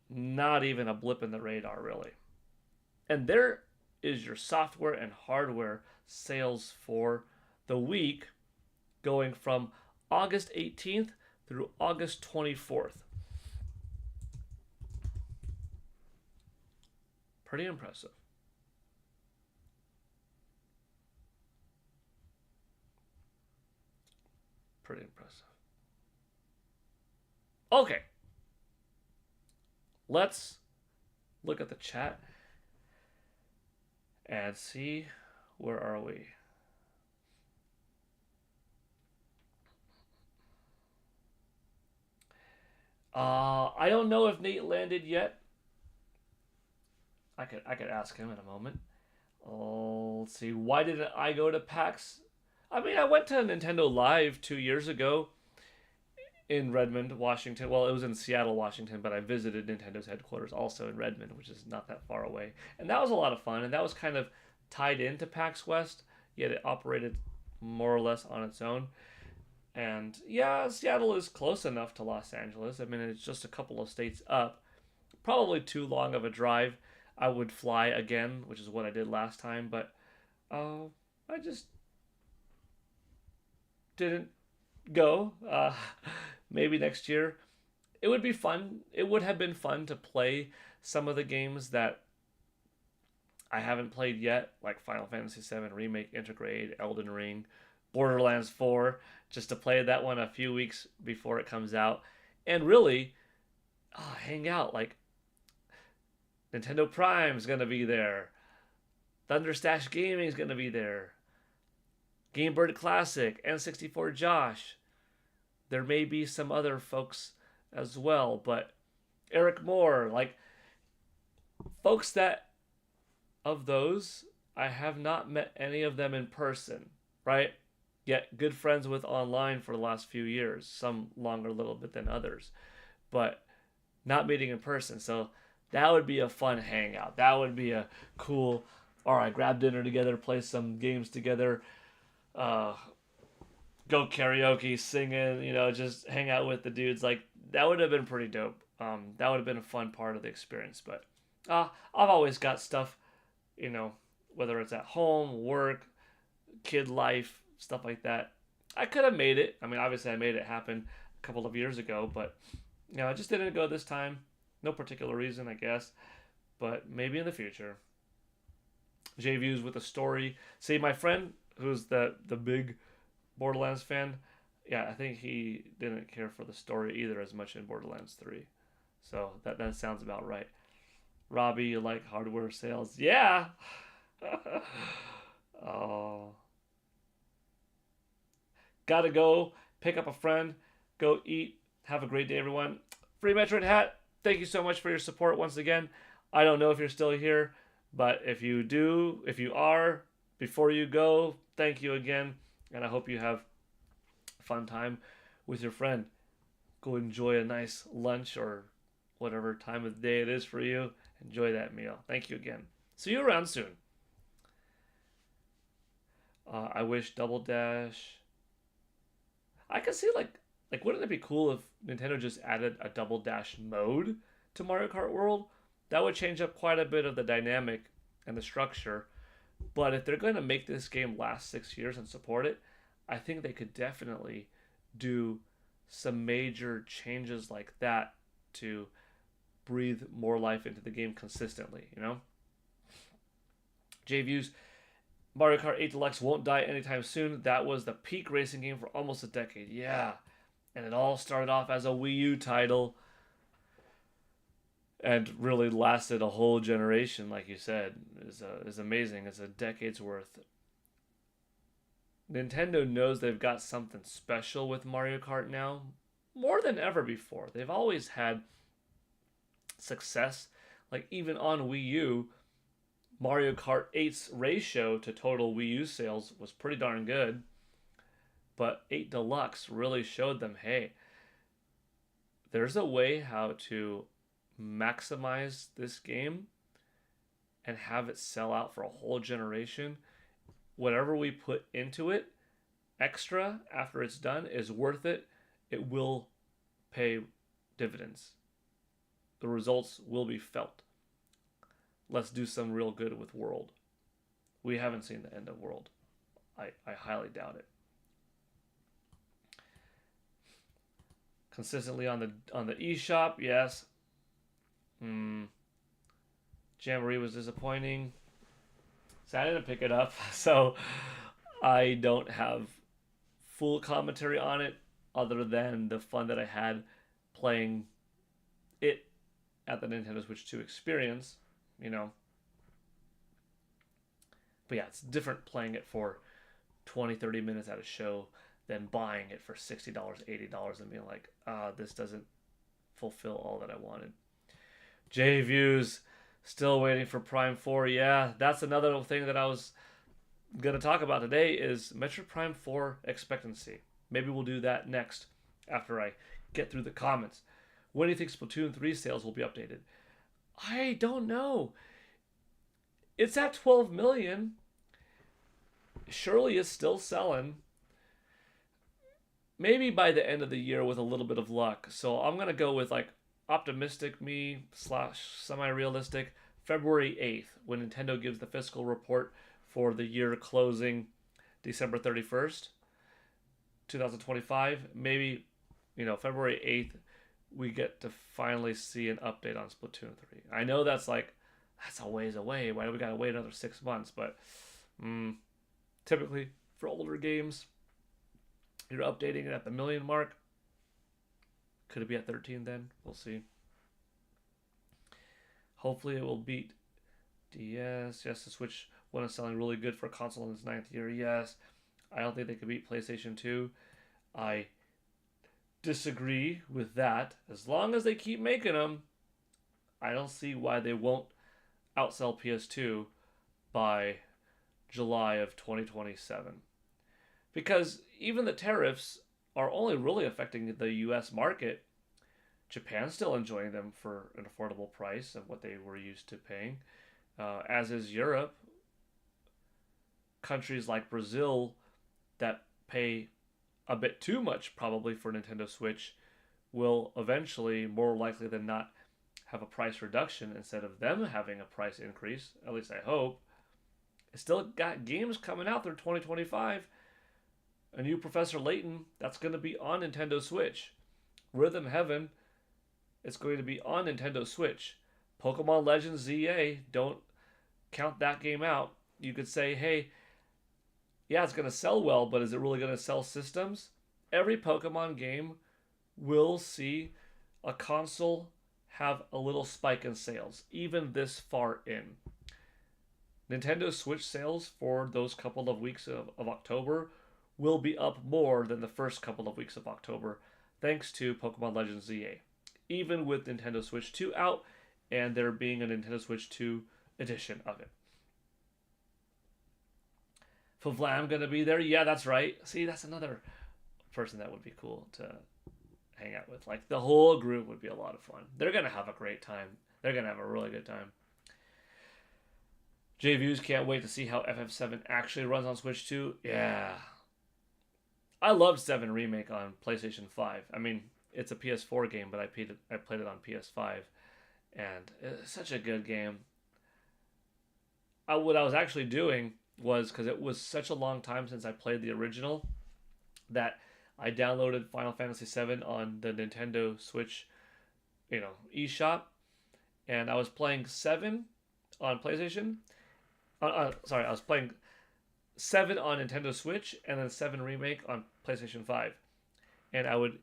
Not even a blip in the radar, really. And there is your software and hardware sales for the week, going from August 18th through August 24th. Pretty impressive. Pretty impressive. Okay. Let's look at the chat and see, where are we? I don't know if Nate landed yet. I could ask him in a moment. Let's see. Why didn't I go to PAX? I mean, I went to Nintendo Live 2 years ago in Redmond, Washington. Well, it was in Seattle, Washington, but I visited Nintendo's headquarters also in Redmond, which is not that far away. And that was a lot of fun, and that was kind of tied into PAX West, yet it operated more or less on its own. And yeah, Seattle is close enough to Los Angeles. I mean, it's just a couple of states up. Probably too long of a drive. I would fly again, which is what I did last time, but I just didn't go. Maybe next year. It would be fun. It would have been fun to play some of the games that I haven't played yet, like Final Fantasy VII Remake, Intergrade, Elden Ring, Borderlands 4, just to play that one a few weeks before it comes out. And really, hang out. Like Nintendo Prime's gonna be there. Thunderstash Gaming's gonna be there. Gamebird Classic, N64 Josh. There may be some other folks as well, but Eric Moore, like folks that of those, I have not met any of them in person, right? Yet good friends with online for the last few years, some longer a little bit than others, but not meeting in person. So that would be a fun hangout. That would be a cool, all right, grab dinner together, play some games together, uh, go karaoke, singing, just hang out with the dudes. Like that would have been pretty dope. That would have been a fun part of the experience. But I've always got stuff, you know, whether it's at home, work, kid life, stuff like that. I could have made it. I mean, obviously, I made it happen a couple of years ago, but I just didn't go this time. No particular reason, I guess, but maybe in the future. J Views with a story. See, my friend who's the big Borderlands fan, yeah, I think he didn't care for the story either as much in Borderlands 3. So that sounds about right. Robbie, you like hardware sales? Yeah. Oh. Gotta go pick up a friend, go eat. Have a great day, everyone. Free Metroid Hat, thank you so much for your support once again. I don't know if you're still here, but if you are, before you go, thank you again. And I hope you have a fun time with your friend. Go enjoy a nice lunch or whatever time of the day it is for you. Enjoy that meal. Thank you again. See you around soon. I wish Double Dash. I could see wouldn't it be cool if Nintendo just added a Double Dash mode to Mario Kart World? That would change up quite a bit of the dynamic and the structure. But if they're going to make this game last 6 years and support it, I think they could definitely do some major changes like that to breathe more life into the game consistently, J-Views, Mario Kart 8 Deluxe won't die anytime soon. That was the peak racing game for almost a decade. Yeah. And it all started off as a Wii U title and really lasted a whole generation, like you said. Is amazing. It's a decade's worth. Nintendo knows they've got something special with Mario Kart now, more than ever before. They've always had success. Like even on Wii U, Mario Kart 8's ratio to total Wii U sales was pretty darn good. But 8 Deluxe really showed them, hey, there's a way how to maximize this game and have it sell out for a whole generation. Whatever we put into it extra after it's done is worth it. It will pay dividends. The results will be felt. Let's do some real good with World. We haven't seen the end of World. I highly doubt it. Consistently on the eShop, yes. Jamboree was disappointing. So I didn't pick it up, so I don't have full commentary on it other than the fun that I had playing it at the Nintendo Switch 2 experience, But yeah, it's different playing it for 20, 30 minutes at a show than buying it for $60, $80 and being like, this doesn't fulfill all that I wanted. J Views, still waiting for Prime 4. Yeah, that's another thing that I was going to talk about today is Metroid Prime 4 expectancy. Maybe we'll do that next after I get through the comments. When do you think Splatoon 3 sales will be updated? I don't know. It's at 12 million. Surely it's still selling. Maybe by the end of the year with a little bit of luck. So I'm going to go with optimistic me / semi-realistic February 8th when Nintendo gives the fiscal report for the year closing December 31st, 2025. Maybe, February 8th we get to finally see an update on Splatoon 3. I know that's a ways away. Why do we got to wait another 6 months? But typically for older games, you're updating it at the million mark. Could it be at 13 then? We'll see. Hopefully it will beat DS. Yes, the Switch 1 is selling really good for a console in its ninth year. Yes. I don't think they could beat PlayStation 2. I disagree with that. As long as they keep making them, I don't see why they won't outsell PS2 by July of 2027. Because even the tariffs are only really affecting the US market. Japan's still enjoying them for an affordable price of what they were used to paying, as is Europe. Countries like Brazil that pay a bit too much probably for Nintendo Switch will eventually, more likely than not, have a price reduction instead of them having a price increase. At least I hope. It's still got games coming out through 2025. A new Professor Layton that's going to be on Nintendo Switch. Rhythm Heaven, it's going to be on Nintendo Switch. Pokemon Legends ZA, don't count that game out. You could say, hey, yeah, it's going to sell well, but is it really going to sell systems? Every Pokemon game will see a console have a little spike in sales, even this far in. Nintendo Switch sales for those couple of weeks of October will be up more than the first couple of weeks of October, thanks to Pokemon Legends ZA. Even with Nintendo Switch 2 out, and there being a Nintendo Switch 2 edition of it. Favlam gonna be there? Yeah, that's right. See, that's another person that would be cool to hang out with. Like, the whole group would be a lot of fun. They're gonna have a great time. They're gonna have a really good time. JViews can't wait to see how FF7 actually runs on Switch 2. Yeah. I loved 7 Remake on PlayStation 5. I mean, it's a PS4 game, but I played it on PS5. And it's such a good game. What I was actually doing was, because it was such a long time since I played the original, that I downloaded Final Fantasy VII on the Nintendo Switch, eShop. And I was playing 7 on PlayStation. I was playing 7 on Nintendo Switch and then 7 Remake on PlayStation 5. And I would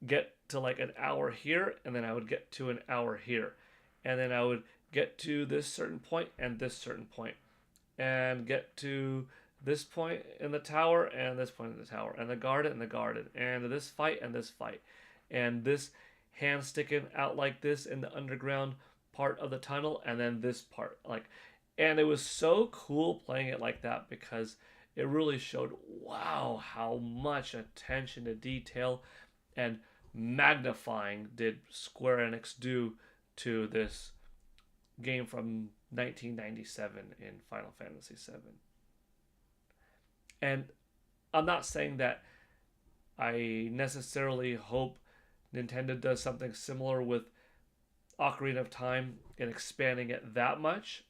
get to like an hour here, and then I would get to an hour here. And then I would get to this certain point and this certain point. And get to this point in the tower and this point in the tower. And the garden and the garden. And this fight and this fight. And this hand sticking out like this in the underground part of the tunnel. And then this part. And it was so cool playing it like that, because it really showed, wow, how much attention to detail and magnifying did Square Enix do to this game from 1997 in Final Fantasy VII. And I'm not saying that I necessarily hope Nintendo does something similar with Ocarina of Time and expanding it that much,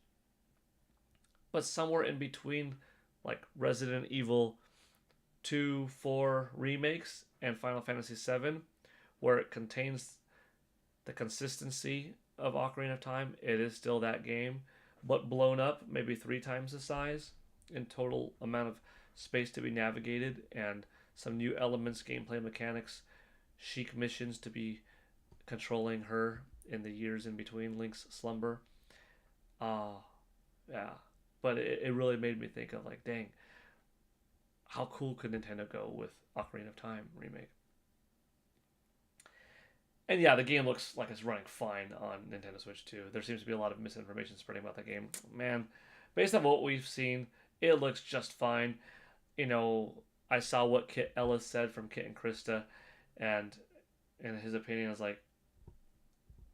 but somewhere in between, like Resident Evil 2, 4 remakes and Final Fantasy VII, where it contains the consistency of Ocarina of Time. It is still that game, but blown up maybe 3 times the size in total amount of space to be navigated, and some new elements, gameplay mechanics, Sheik missions to be controlling her in the years in between Link's slumber. Yeah. But it really made me think of, like, dang, how cool could Nintendo go with Ocarina of Time remake? And yeah, the game looks like it's running fine on Nintendo Switch 2. There seems to be a lot of misinformation spreading about the game. Man, based on what we've seen, it looks just fine. I saw what Kit Ellis said from Kit and Krista, and in his opinion, was like,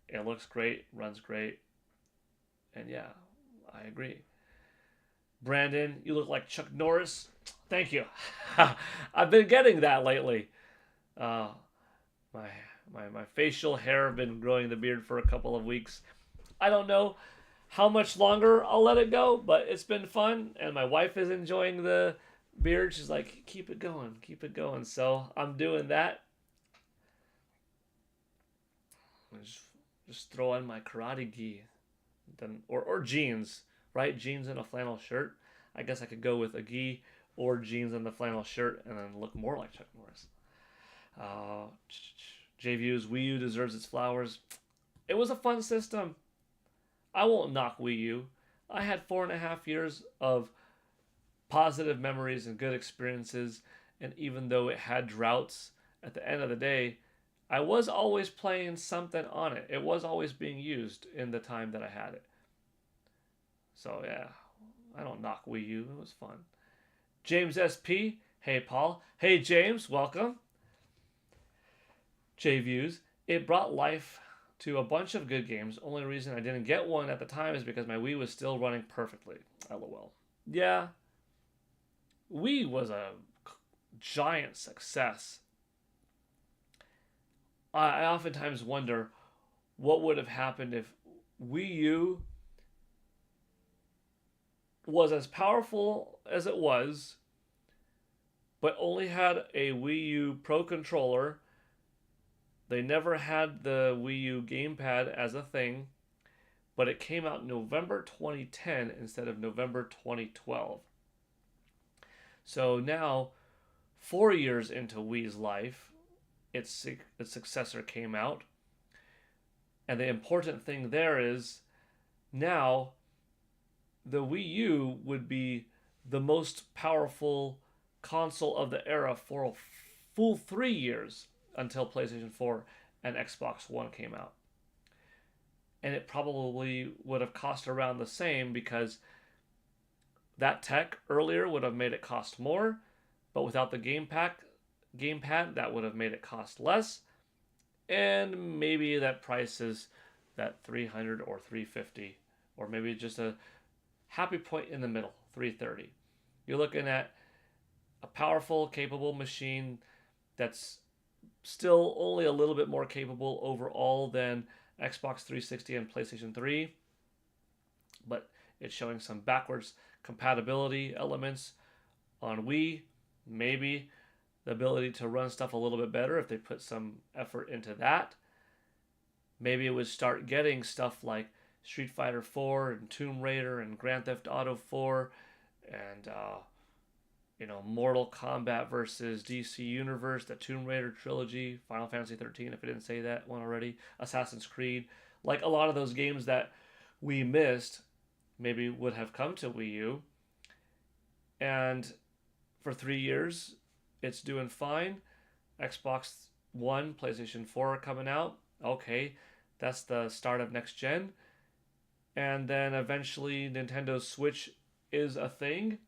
it looks great, runs great, and yeah, I agree. Brandon, you look like Chuck Norris. Thank you. I've been getting that lately. My facial hair have been growing the beard for a couple of weeks. I don't know how much longer I'll let it go, but it's been fun, and my wife is enjoying the beard. She's like, keep it going, keep it going. So I'm doing that. Just throw on my karate gi, then or jeans, right? Jeans and a flannel shirt. I guess I could go with a gi or jeans and the flannel shirt, and then look more like Chuck Norris. JViews, Wii U deserves its flowers. It was a fun system. I won't knock Wii U. I had 4.5 years of positive memories and good experiences, and even though it had droughts, at the end of the day, I was always playing something on it. It was always being used in the time that I had it. So yeah, I don't knock Wii U. It was fun. James SP, hey Paul. Hey James, welcome. J Views. It brought life to a bunch of good games. Only reason I didn't get one at the time is because my Wii was still running perfectly. LOL. Yeah, Wii was a giant success. I oftentimes wonder what would have happened if Wii U was as powerful as it was, but only had a Wii U Pro controller. They never had the Wii U gamepad as a thing, but it came out November 2010 instead of November 2012. So now, 4 years into Wii's life, its successor came out. And the important thing there is now the Wii U would be the most powerful console of the era for a full 3 years until PlayStation 4 and Xbox One came out. And it probably would have cost around the same because that tech earlier would have made it cost more, but without the gamepad, that would have made it cost less. And maybe that price is that 300 or 350, or maybe just a happy point in the middle, 330. You're looking at a powerful, capable machine that's still only a little bit more capable overall than Xbox 360 and PlayStation 3, but it's showing some backwards compatibility elements on Wii. Maybe the ability to run stuff a little bit better if they put some effort into that. Maybe it would start getting stuff like Street Fighter 4 and Tomb Raider and Grand Theft Auto 4 and Mortal Kombat versus DC Universe, the Tomb Raider trilogy, Final Fantasy 13 if I didn't say that one already, Assassin's Creed. Like a lot of those games that we missed maybe would have come to Wii U. And for 3 years, it's doing fine. Xbox One, PlayStation 4 are coming out. Okay, that's the start of next gen. And then eventually Nintendo Switch is a thing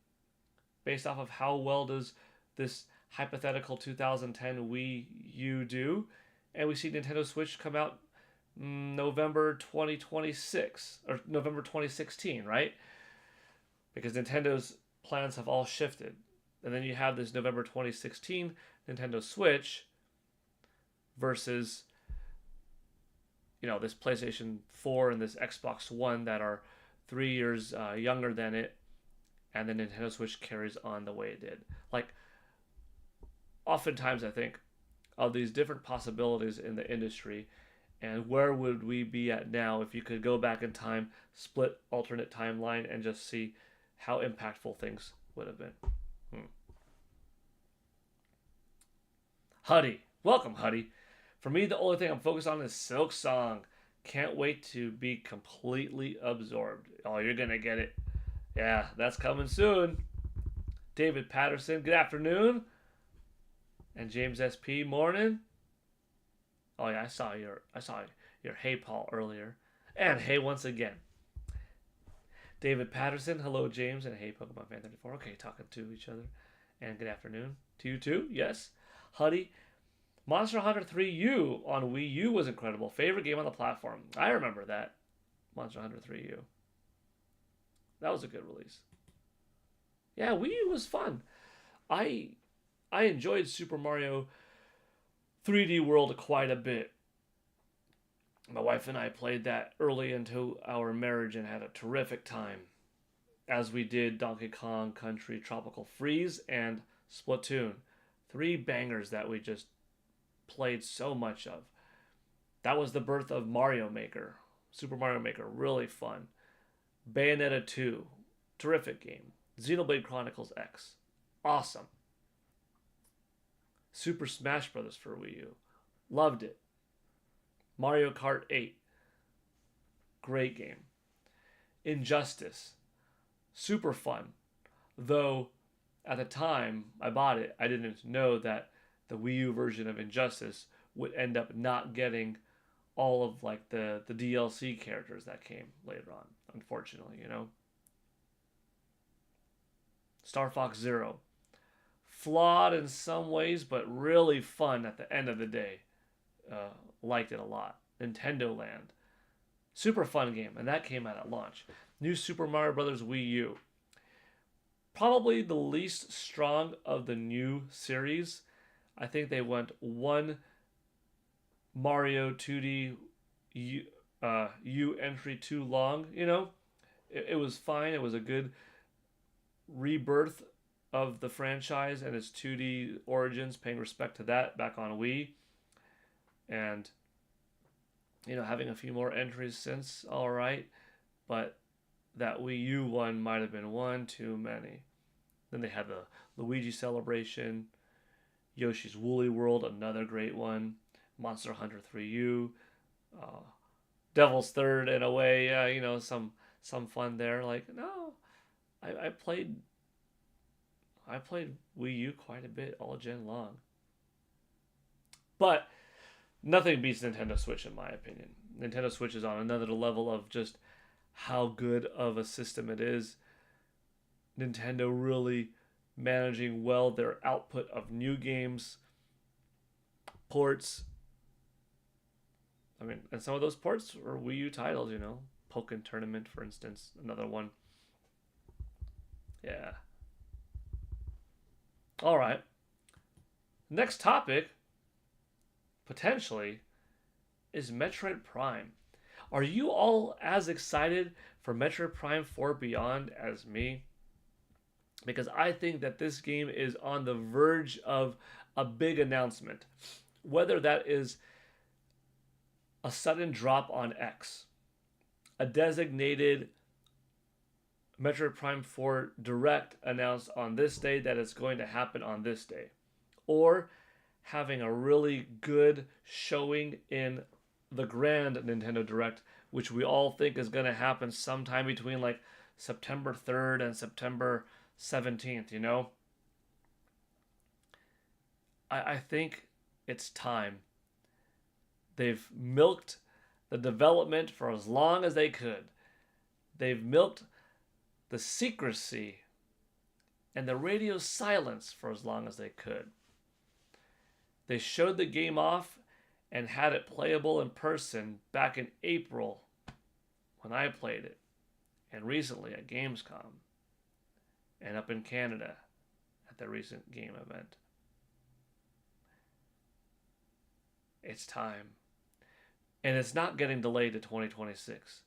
based off of how well does this hypothetical 2010 Wii U do. And we see Nintendo Switch come out November 2026 or November 2016, right? Because Nintendo's plans have all shifted. And then you have this November 2016 Nintendo Switch versus this PlayStation 4 and this Xbox One that are 3 years younger than it, and the Nintendo Switch carries on the way it did. Like, oftentimes I think of these different possibilities in the industry, and where would we be at now if you could go back in time, split alternate timeline, and just see how impactful things would have been. Huddy. Welcome, Huddy. For me, the only thing I'm focused on is Silk Song. Can't wait to be completely absorbed. Oh, you're going to get it. Yeah, that's coming soon. David Patterson, good afternoon. And James SP, morning. Oh yeah, I saw your hey Paul earlier. And hey once again. David Patterson, hello James, and hey Pokemon Fan 34. Okay, talking to each other. And good afternoon to you too. Yes. Huddy. Monster Hunter 3U on Wii U was incredible. Favorite game on the platform. I remember that. Monster Hunter 3U. That was a good release. Yeah, Wii U was fun. I enjoyed Super Mario 3D World quite a bit. My wife and I played that early into our marriage and had a terrific time, as we did Donkey Kong Country Tropical Freeze and Splatoon. 3 bangers that we just played so much of. That was the birth of Mario Maker. Super Mario Maker, really fun. Bayonetta 2, terrific game. Xenoblade Chronicles X, awesome. Super Smash Bros. For Wii U, loved it. Mario Kart 8, great game. Injustice. Super fun. Though, at the time I bought it, I didn't know that the Wii U version of Injustice would end up not getting all of like the DLC characters that came later on, unfortunately, you know. Star Fox Zero. Flawed in some ways, but really fun at the end of the day. Liked it a lot. Nintendo Land. Super fun game, and that came out at launch. New Super Mario Bros. Wii U. Probably the least strong of the new series. I think they went one Mario 2D U entry too long. You know, it was fine. It was a good rebirth of the franchise and its 2D origins, paying respect to that back on Wii. And, you know, having a few more entries since, all right. But that Wii U one might have been one too many. Then they had the Luigi Celebration, Yoshi's Woolly World, another great one, Monster Hunter 3U, Devil's Third in a way, you know, some fun there. Like, no, I played Wii U quite a bit all gen long. But nothing beats Nintendo Switch in my opinion. Nintendo Switch is on another level of just how good of a system it is. Nintendo really managing well their output of new games, ports. I mean, and some of those ports are Wii U titles, you know. Pokken Tournament, for instance, another one. Yeah. All right. Next topic, potentially, is Metroid Prime. Are you all as excited for Metroid Prime 4 Beyond as me? Because I think that this game is on the verge of a big announcement. Whether that is a sudden drop on X, a designated Metroid Prime 4 Direct announced on this day that it's going to happen on this day, or having a really good showing in the grand Nintendo Direct, which we all think is going to happen sometime between like September 3rd and September 17th, you know? I think it's time. They've milked the development for as long as they could. They've milked the secrecy and the radio silence for as long as they could. They showed the game off and had it playable in person back in April when I played it, and recently at Gamescom, and up in Canada at the recent game event. It's time. And it's not getting delayed to 2026.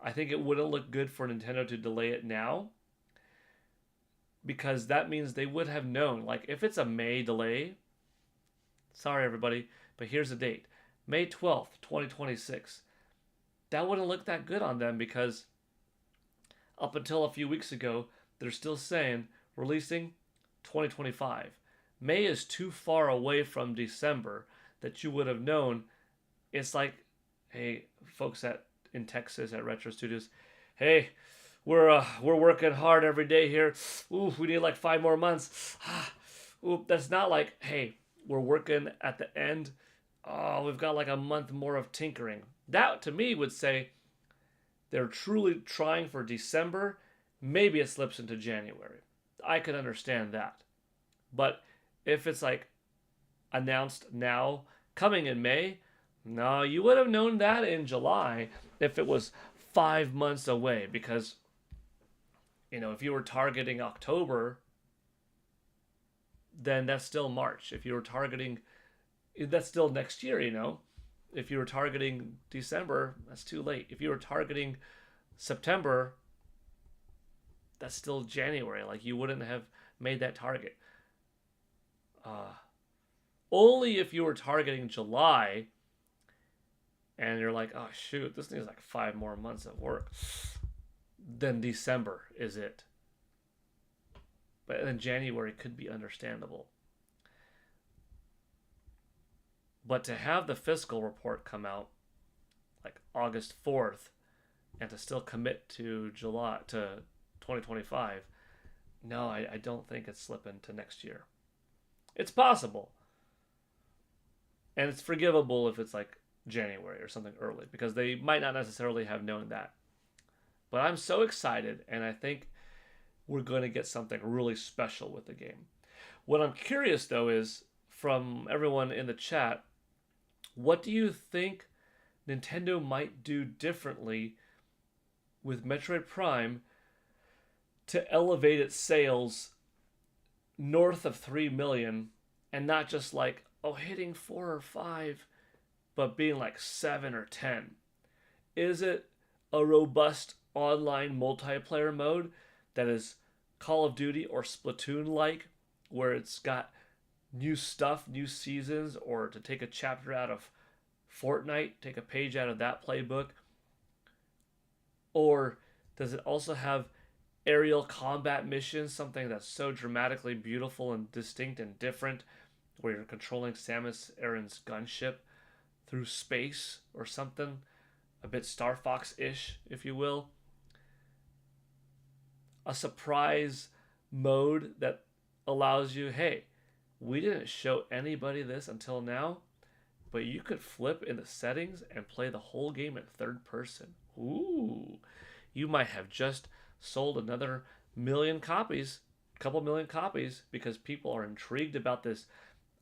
I think it wouldn't look good for Nintendo to delay it now, because that means they would have known. Like, if it's a May delay, sorry everybody, but here's the date. May 12th, 2026. That wouldn't look that good on them, because up until a few weeks ago, they're still saying releasing 2025. May is too far away from December that you would have known. It's like, hey, folks in Texas at Retro Studios, hey, we're working hard every day here. Ooh, we need like 5 more months. Ooh, that's not like, hey, we're working at the end. Oh, we've got like a month more of tinkering. That to me would say they're truly trying for December. Maybe it slips into January. I could understand that. But if it's like announced now, coming in May, no, you would have known that in July if it was 5 months away. Because, you know, if you were targeting October, then that's still March. If you were targeting, that's still next year, you know. If you were targeting December, that's too late. If you were targeting September, that's still January. Like, you wouldn't have made that target. Only if you were targeting July and you're like, oh shoot, this needs like 5 more months of work, then December is it. But then January could be understandable. But to have the fiscal report come out like August 4th and to still commit to July to 2025, no, I don't think it's slipping to next year. It's possible, and it's forgivable if it's like January or something early because they might not necessarily have known that. But I'm so excited, and I think we're going to get something really special with the game. What I'm curious though is from everyone in the chat, what do you think Nintendo might do differently with Metroid Prime to elevate its sales north of 3 million and not just like, oh, hitting 4 or 5, but being like 7 or 10? Is it a robust online multiplayer mode that is Call of Duty or Splatoon like, where it's got new stuff, new seasons, or to take a chapter out of Fortnite, take a page out of that playbook? Or does it also have aerial combat missions, something that's so dramatically beautiful and distinct and different, where you're controlling Samus Aran's gunship through space or something, a bit Star Fox-ish, if you will? A surprise mode that allows you, hey, we didn't show anybody this until now, but you could flip in the settings and play the whole game in third person. Ooh, you might have just sold another couple million copies, because people are intrigued about this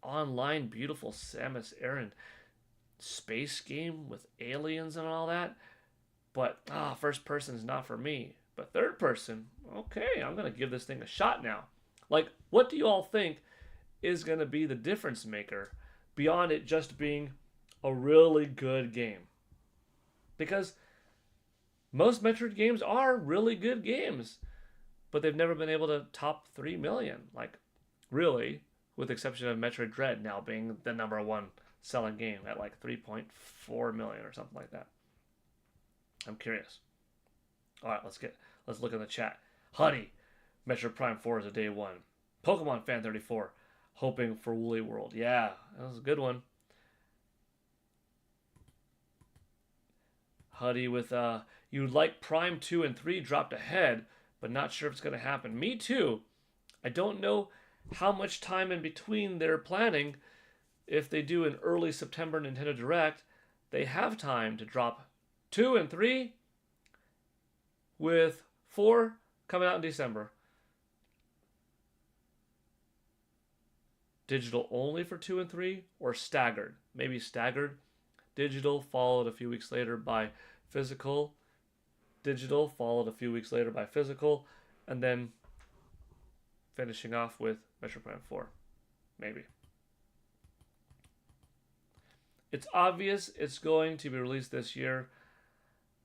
online beautiful Samus Aran space game with aliens and all that. But first person is not for me. But third person, okay, I'm gonna give this thing a shot now. Like, what do you all think is gonna be the difference maker beyond it just being a really good game? Because most Metroid games are really good games, but they've never been able to top 3 million. Like, really, with the exception of Metroid Dread now being the number one selling game at like 3.4 million or something like that. I'm curious. All right, let's look in the chat. Honey, Metroid Prime 4 is a day one. Pokemon Fan 34, hoping for Woolly World. Yeah, that was a good one. Huddy with you'd like Prime 2 and 3 dropped ahead, but not sure if it's going to happen. Me too. I don't know how much time in between they're planning. If they do an early September Nintendo Direct, they have time to drop 2 and 3, with 4 coming out in December. Digital only for 2 and 3, or staggered? Maybe staggered. Digital followed a few weeks later by physical. Digital followed a few weeks later by physical, and then finishing off with Metroid Prime 4. Maybe. It's obvious it's going to be released this year.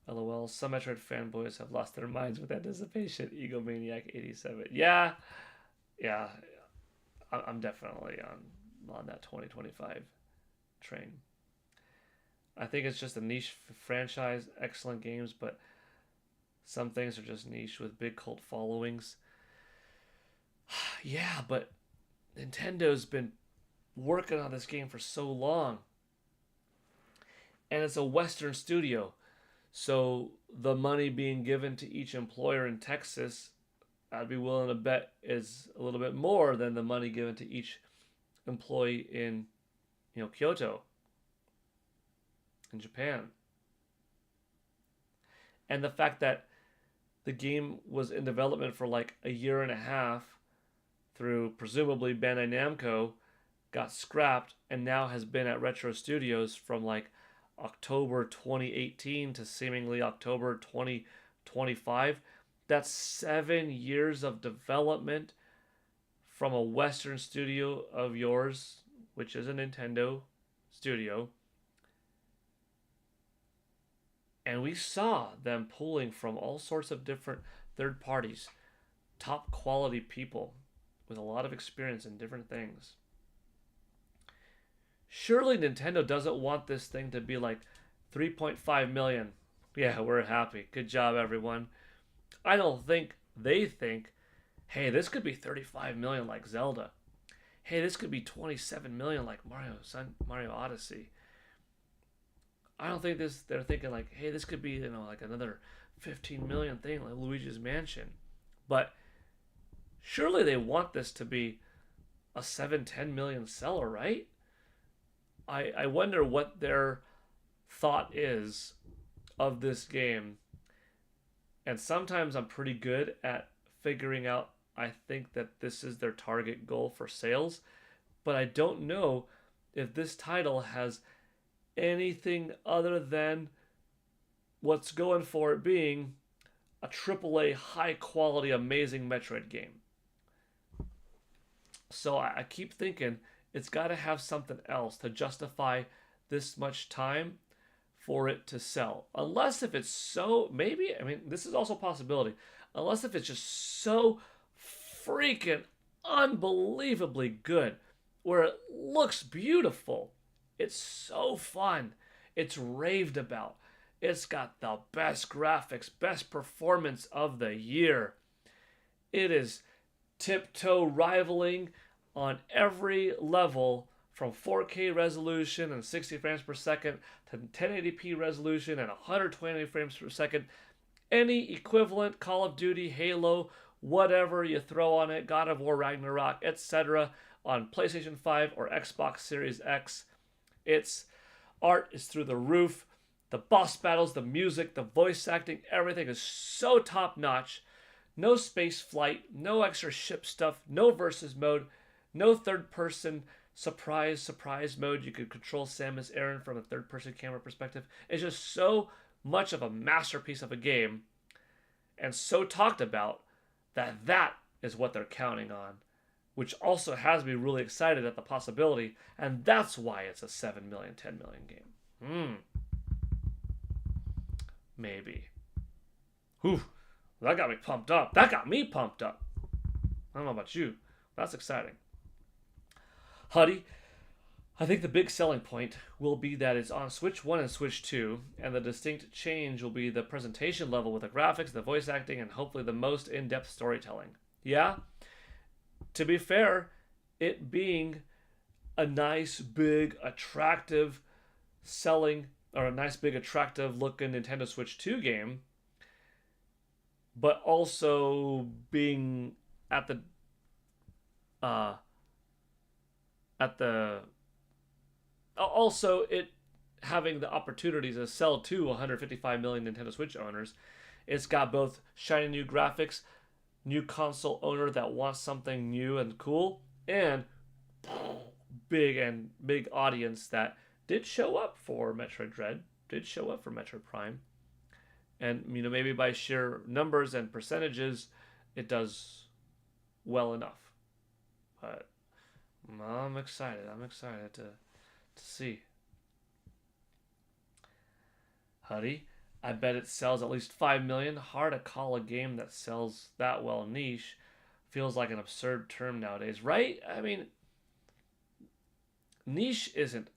LOL, some Metroid fanboys have lost their minds with anticipation. Egomaniac 87. Yeah, I'm definitely on that 2025 train. I think it's just a niche franchise, excellent games, but some things are just niche with big cult followings. Yeah, but Nintendo's been working on this game for so long. And it's a Western studio. So the money being given to each employer in Texas, I'd be willing to bet is a little bit more than the money given to each employee in, Kyoto, in Japan. And the fact that the game was in development for like a year and a half through presumably Bandai Namco, got scrapped, and now has been at Retro Studios from like October 2018 to seemingly October 2025. That's 7 years of development from a Western studio of yours, which is a Nintendo studio. And we saw them pulling from all sorts of different third parties, top quality people with a lot of experience in different things. Surely Nintendo doesn't want this thing to be like 3.5 million. Yeah, we're happy. Good job, everyone. I don't think they think, hey, this could be 35 million like Zelda. Hey, this could be 27 million like Mario Odyssey. I don't think they're thinking like, hey, this could be, like another 15 million thing like Luigi's Mansion. But surely they want this to be a 7-10 million seller, right? I wonder what their thought is of this game. And sometimes I'm pretty good at figuring out, I think that this is their target goal for sales. But I don't know if this title has anything other than what's going for it being a AAA, high quality, amazing Metroid game. So I keep thinking it's got to have something else to justify this much time for it to sell. Unless if it's so, maybe, I mean, this is also a possibility. Unless if it's just so freaking unbelievably good, where it looks beautiful. It's so fun. It's raved about. It's got the best graphics, best performance of the year. It is tiptoe rivaling on every level, from 4K resolution and 60 frames per second to 1080p resolution and 120 frames per second. Any equivalent Call of Duty, Halo, whatever you throw on it, God of War, Ragnarok, etc., on PlayStation 5 or Xbox Series X. Its art is through the roof. The boss battles, the music, the voice acting, everything is so top notch. No space flight, no extra ship stuff, no versus mode, no third person surprise mode. You could control Samus Aran from a third person camera perspective. It's just so much of a masterpiece of a game and so talked about that is what they're counting on, which also has me really excited at the possibility, and that's why it's a 7 million, 10 million game. Maybe. Whew, that got me pumped up. That got me pumped up. I don't know about you. That's exciting. Huddy, I think the big selling point will be that it's on Switch 1 and Switch 2, and the distinct change will be the presentation level with the graphics, the voice acting, and hopefully the most in-depth storytelling. Yeah, to be fair, it being a nice, big, attractive selling, or a nice, big, attractive looking Nintendo Switch 2 game, but also being also it having the opportunity to sell to 155 million Nintendo Switch owners. It's got both shiny new graphics, new console owner that wants something new and cool, and big audience that did show up for Metroid Dread, did show up for Metroid Prime. And maybe by sheer numbers and percentages it does well enough. But I'm excited. I'm excited to see. Huddy, I bet it sells at least 5 million. Hard to call a game that sells that well niche. Feels like an absurd term nowadays, right? I mean, niche isn't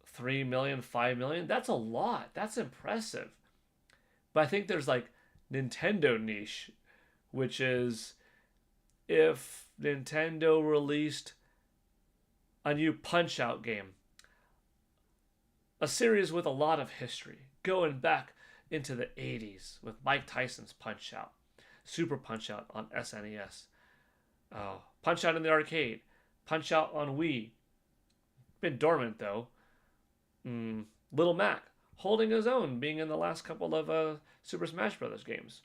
3 million, 5 million. That's a lot. That's impressive. But I think there's like Nintendo niche, which is if Nintendo released a new Punch-Out game, a series with a lot of history, going back into the 80s with Mike Tyson's Punch-Out, Super Punch-Out on SNES, Punch-Out in the arcade, Punch-Out on Wii, been dormant though, Little Mac, holding his own, being in the last couple of Super Smash Bros. Games.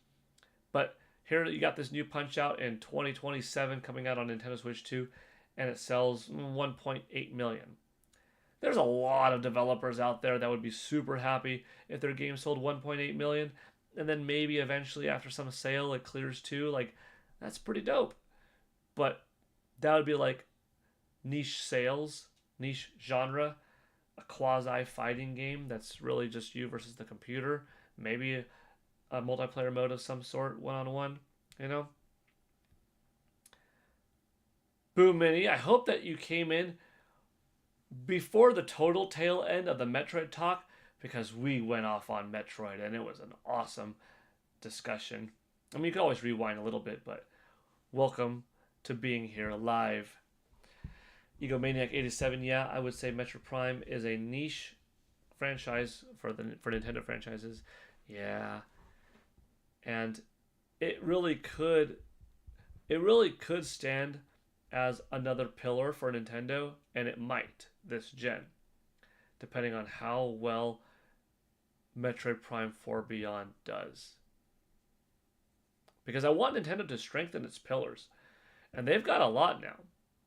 But here you got this new Punch-Out in 2027 coming out on Nintendo Switch 2, and it sells 1.8 million. There's a lot of developers out there that would be super happy if their game sold 1.8 million, and then maybe eventually after some sale it clears too. Like, that's pretty dope. But that would be like niche sales, niche genre, a quasi-fighting game that's really just you versus the computer. Maybe a multiplayer mode of some sort, one-on-one, Boom Mini, I hope that you came in before the total tail end of the Metroid talk, because we went off on Metroid and it was an awesome discussion. I mean, you can always rewind a little bit, but welcome to being here live. Egomaniac87, yeah, I would say Metroid Prime is a niche franchise for Nintendo franchises. Yeah, And it really could it really could stand as another pillar for Nintendo, and it might this gen, depending on how well Metroid Prime 4 Beyond does. Because I want Nintendo to strengthen its pillars, and they've got a lot now.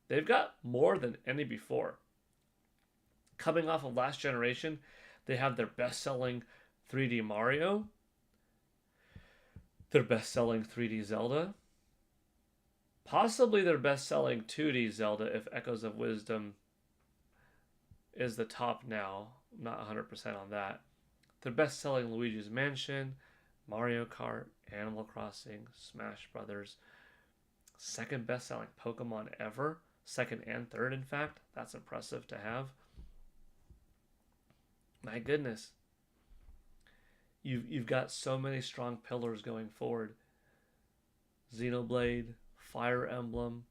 They've got more than any before. Coming off of last generation, they have their best-selling 3D Mario, their best-selling 3D Zelda, possibly their best-selling 2D Zelda if Echoes of Wisdom is the top now. I'm not 100% on that. Their best-selling Luigi's Mansion, Mario Kart, Animal Crossing, Smash Brothers. Second best-selling Pokemon ever. Second and third, in fact. That's impressive to have. My goodness. You've got so many strong pillars going forward. Xenoblade, Fire Emblem.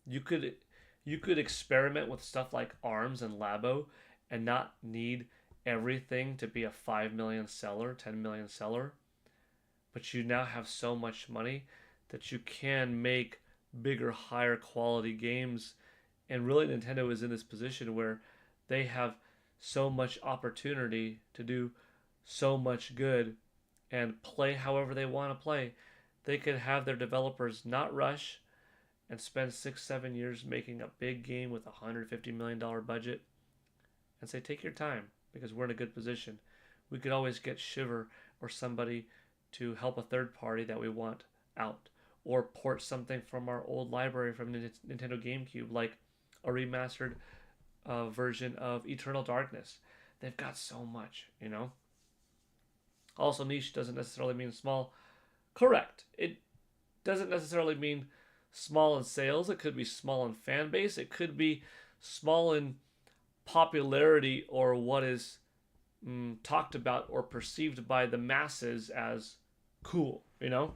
You could experiment with stuff like ARMS and Labo and not need everything to be a 5 million seller, 10 million seller. But you now have so much money that you can make bigger, higher quality games. And really, Nintendo is in this position where they have so much opportunity to do so much good and play however they want to play. They could have their developers not rush and spend 6-7 years making a big game with a $150 million budget and say, take your time because we're in a good position. We could always get Shiver or somebody to help a third party that we want out, or port something from our old library from Nintendo GameCube, like a remastered version of Eternal Darkness. They've got so much, you know? Also, niche doesn't necessarily mean small. Correct. It doesn't necessarily mean small in sales. It could be small in fan base. It could be small in popularity or what is talked about or perceived by the masses as cool, you know?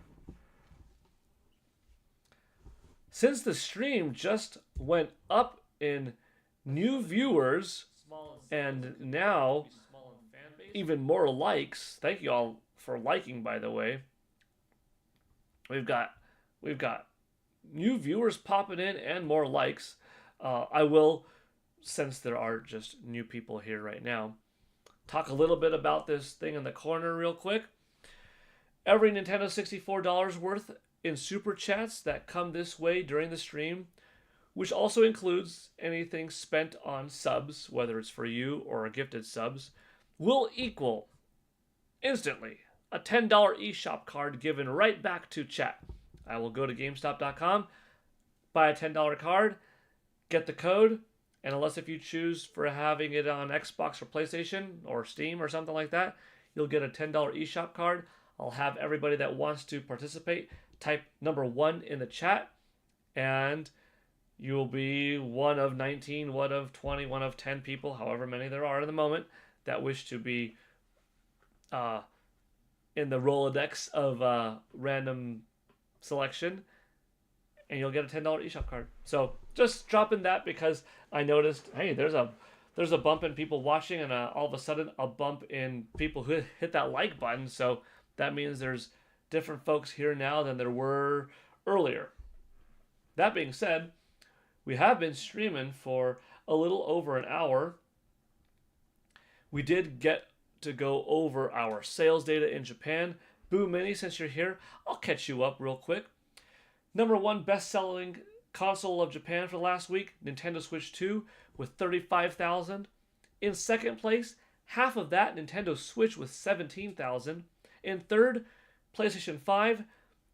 Since the stream just went up in new viewers and now even more likes, thank you all for liking, by the way. We've got new viewers popping in and more likes. I will, since there are just new people here right now, talk a little bit about this thing in the corner real quick. Every Nintendo $64 worth in super chats that come this way during the stream, which also includes anything spent on subs, whether it's for you or gifted subs, will equal instantly a $10 eShop card given right back to chat. I will go to GameStop.com, buy a $10 card, get the code, and unless if you choose for having it on Xbox or PlayStation or Steam or something like that, you'll get a $10 eShop card. I'll have everybody that wants to participate type number 1 in the chat, and you'll be one of 19, one of 20, one of 10 people, however many there are in the moment, that wish to be in the Rolodex of random selection, and you'll get a $10 eShop card. So just dropping that because I noticed, hey, there's a bump in people watching, and all of a sudden a bump in people who hit that like button. So that means there's different folks here now than there were earlier. That being said, we have been streaming for a little over an hour. We did get to go over our sales data in Japan. Boo Mini, since you're here, I'll catch you up real quick. Number 1 best-selling console of Japan for last week, Nintendo Switch 2 with 35,000. In second place, half of that, Nintendo Switch with 17,000. In third, PlayStation 5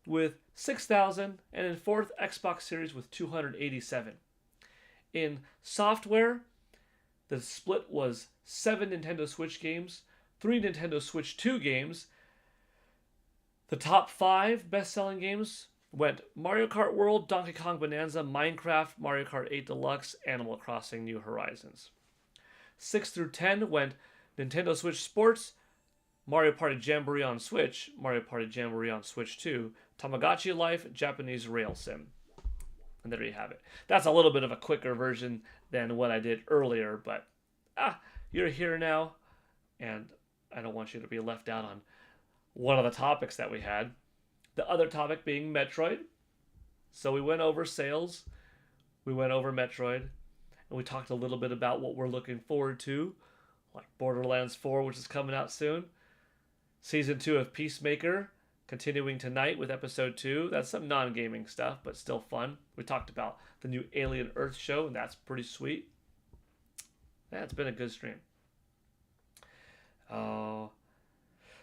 with 6,000. And in fourth, Xbox Series with 287. In software, the split was 7 Nintendo Switch games, 3 Nintendo Switch 2 games. The top 5 best-selling games went Mario Kart World, Donkey Kong Bonanza, Minecraft, Mario Kart 8 Deluxe, Animal Crossing New Horizons. 6 through 10 went Nintendo Switch Sports, Mario Party Jamboree on Switch, Mario Party Jamboree on Switch 2, Tamagotchi Life, Japanese Rail Sim. And there you have it. That's a little bit of a quicker version than what I did earlier, but you're here now, and I don't want you to be left out on one of the topics that we had. The other topic being Metroid. So we went over sales, we went over Metroid, and we talked a little bit about what we're looking forward to, like Borderlands 4, which is coming out soon. Season 2 of Peacemaker, continuing tonight with episode 2. That's some non-gaming stuff, but still fun. We talked about the new Alien Earth show, and that's pretty sweet. Yeah, it's been a good stream.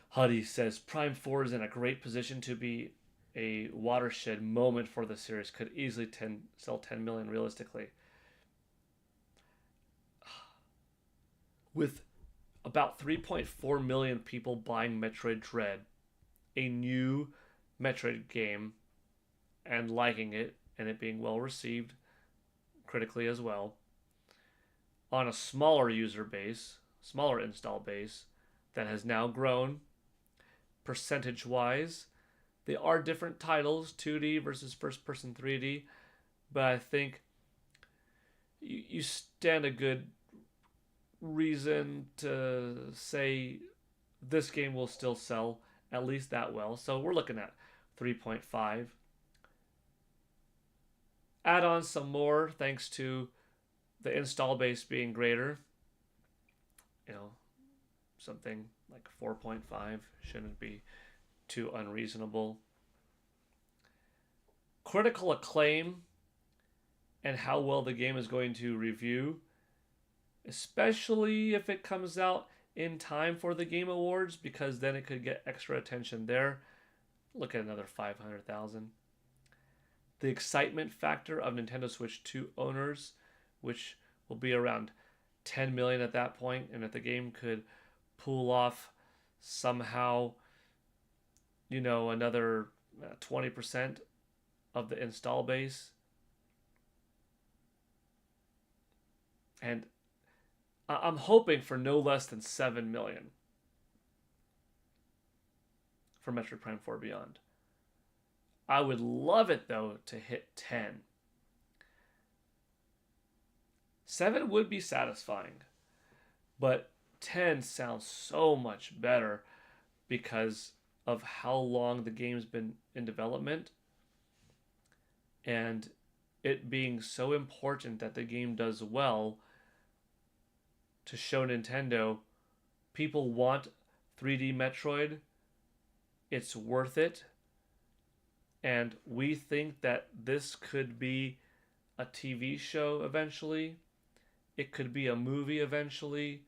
Huddy says Prime 4 is in a great position to be a watershed moment for the series. Could easily sell 10 million realistically. With about 3.4 million people buying Metroid Dread, a new Metroid game, and liking it, and it being well received critically as well, on a smaller user base, smaller install base, that has now grown percentage wise. They are different titles, 2D versus first person 3D, but I think you stand a good reason to say this game will still sell at least that well. So we're looking at 3.5. Add on some more thanks to the install base being greater. Something like 4.5 shouldn't be too unreasonable. Critical acclaim and how well the game is going to review, especially if it comes out in time for the Game Awards, because then it could get extra attention there. Look at another 500,000. The excitement factor of Nintendo Switch 2 owners, which will be around 10 million at that point, and if the game could pull off somehow, another 20% of the install base. And I'm hoping for no less than 7 million for Metroid Prime 4 Beyond. I would love it, though, to hit 10. 7 would be satisfying, but 10 sounds so much better because of how long the game's been in development and it being so important that the game does well to show Nintendo people want 3D Metroid. It's worth it. And we think that this could be a TV show eventually. It could be a movie eventually.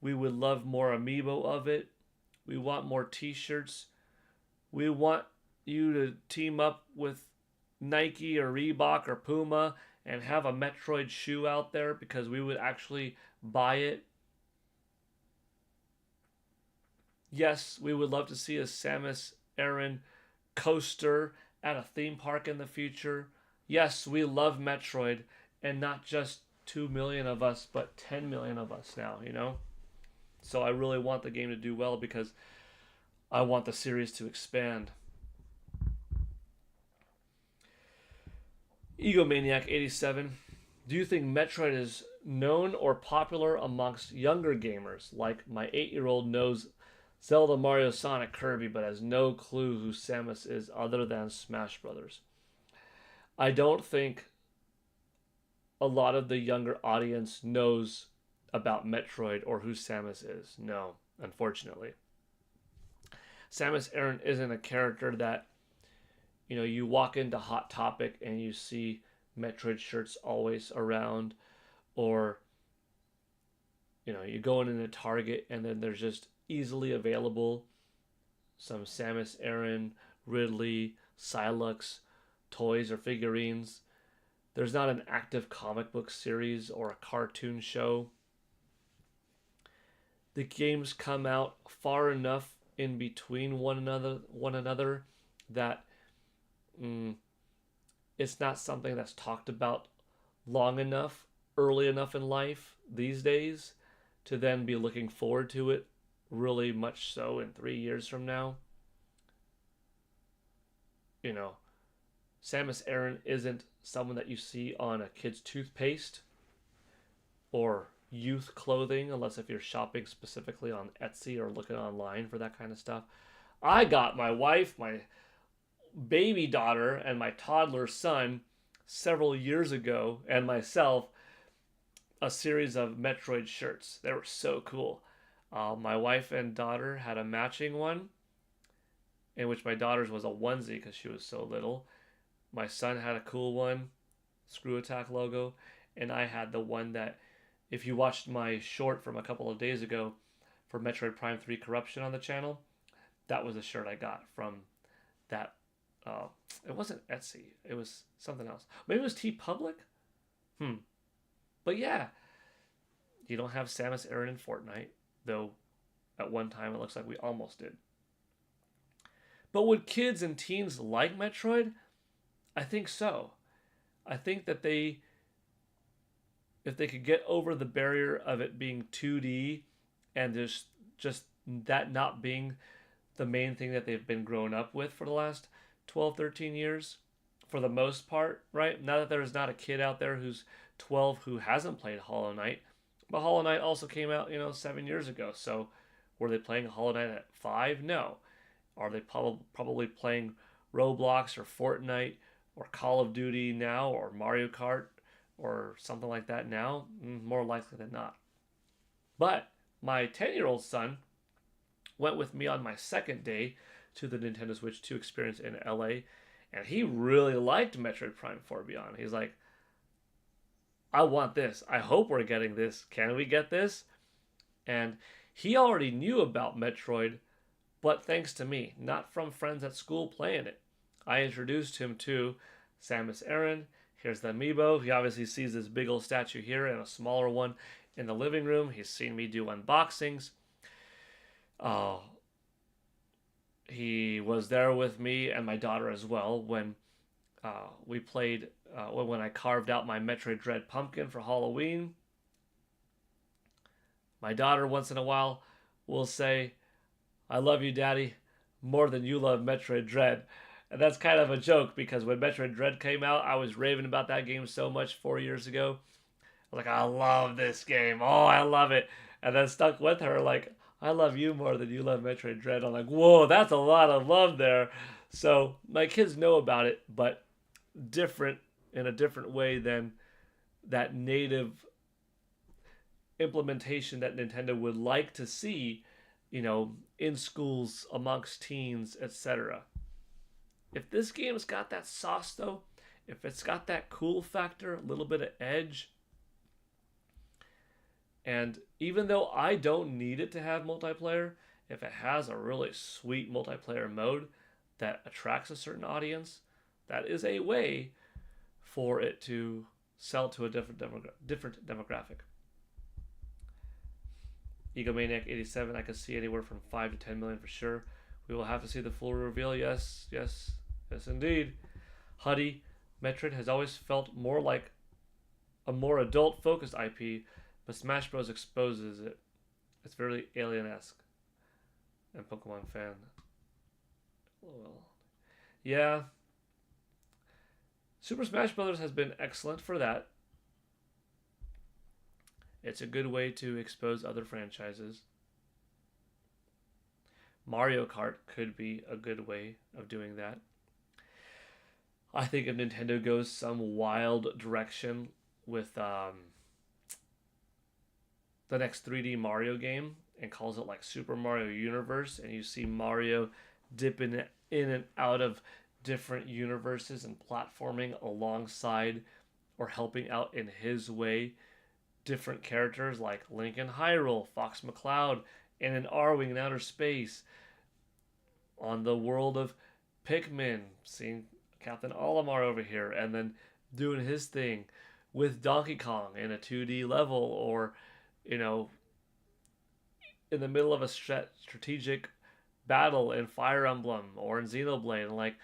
We would love more amiibo of it. We want more t-shirts. We want you to team up with Nike or Reebok or Puma and have a Metroid shoe out there because we would actually buy it. Yes, we would love to see a Samus Aran coaster at a theme park in the future. Yes, we love Metroid, and not just 2 million of us, but 10 million of us now, So I really want the game to do well because I want the series to expand. Egomaniac87, do you think Metroid is known or popular amongst younger gamers? Like my 8-year-old knows Zelda, Mario, Sonic, Kirby, but has no clue who Samus is other than Smash Brothers. I don't think a lot of the younger audience knows about Metroid or who Samus is. No, unfortunately. Samus Aran isn't a character that, you walk into Hot Topic and you see Metroid shirts always around, or, you go into Target and then there's just easily available some Samus Aran, Ridley, Silux toys or figurines. There's not an active comic book series or a cartoon show. The games come out far enough in between one another that it's not something that's talked about long enough, early enough in life these days to then be looking forward to it really much so in 3 years from now. Samus Aran isn't someone that you see on a kid's toothpaste or youth clothing unless if you're shopping specifically on Etsy or looking online for that kind of stuff. I got my wife, my baby daughter, and my toddler son several years ago, and myself, a series of Metroid shirts. They were so cool. My wife and daughter had a matching one, in which my daughter's was a onesie because she was so little. My son had a cool one, Screw Attack logo, and I had the one that, if you watched my short from a couple of days ago for Metroid Prime 3 Corruption on the channel, that was the shirt I got from that. It wasn't Etsy. It was something else. Maybe it was TeePublic? But yeah, you don't have Samus Aran in Fortnite, though at one time it looks like we almost did. But would kids and teens like Metroid? I think so. I think that if they could get over the barrier of it being 2D and just that not being the main thing that they've been grown up with for the last 12, 13 years, for the most part, right? Now that there's not a kid out there who's 12 who hasn't played Hollow Knight, but Hollow Knight also came out, 7 years ago. So were they playing Hollow Knight at 5? No. Are they probably playing Roblox or Fortnite or Call of Duty now or Mario Kart or something like that now? More likely than not. But my 10-year-old son went with me on my second day to the Nintendo Switch 2 experience in LA, and he really liked Metroid Prime 4 Beyond. He's like, I want this. I hope we're getting this. Can we get this? And he already knew about Metroid, but thanks to me, not from friends at school playing it. I introduced him to Samus Aran. Here's the amiibo. He obviously sees this big old statue here and a smaller one in the living room. He's seen me do unboxings. He was there with me and my daughter as well when we played, when I carved out my Metroid Dread pumpkin for Halloween. My daughter once in a while will say, I love you, Daddy, more than you love Metroid Dread. And that's kind of a joke because when Metroid Dread came out, I was raving about that game so much 4 years ago. I was like, I love this game. Oh, I love it. And then stuck with her like, I love you more than you love Metroid Dread. I'm like, whoa, that's a lot of love there. So my kids know about it, but different in a different way than that native implementation that Nintendo would like to see, in schools, amongst teens, etc. If this game's got that sauce, though, if it's got that cool factor, a little bit of edge, and even though I don't need it to have multiplayer, if it has a really sweet multiplayer mode that attracts a certain audience, that is a way for it to sell to a different demographic. Egomaniac 87, I could see anywhere from 5 to 10 million for sure. We will have to see the full reveal. Yes, indeed. Huddy, Metroid has always felt more like a more adult-focused IP, but Smash Bros. Exposes it. It's very Alien-esque. And Pokemon fan. Well, yeah. Super Smash Bros. Has been excellent for that. It's a good way to expose other franchises. Mario Kart could be a good way of doing that. I think if Nintendo goes some wild direction with the next 3D Mario game and calls it like Super Mario Universe, and you see Mario dipping in and out of different universes and platforming alongside or helping out in his way different characters like Link in Hyrule, Fox McCloud, and an Arwing in outer space. On the world of Pikmin, seeing Captain Olimar over here, and then doing his thing with Donkey Kong in a 2D level, or, in the middle of a strategic battle in Fire Emblem or in Xenoblade. And like,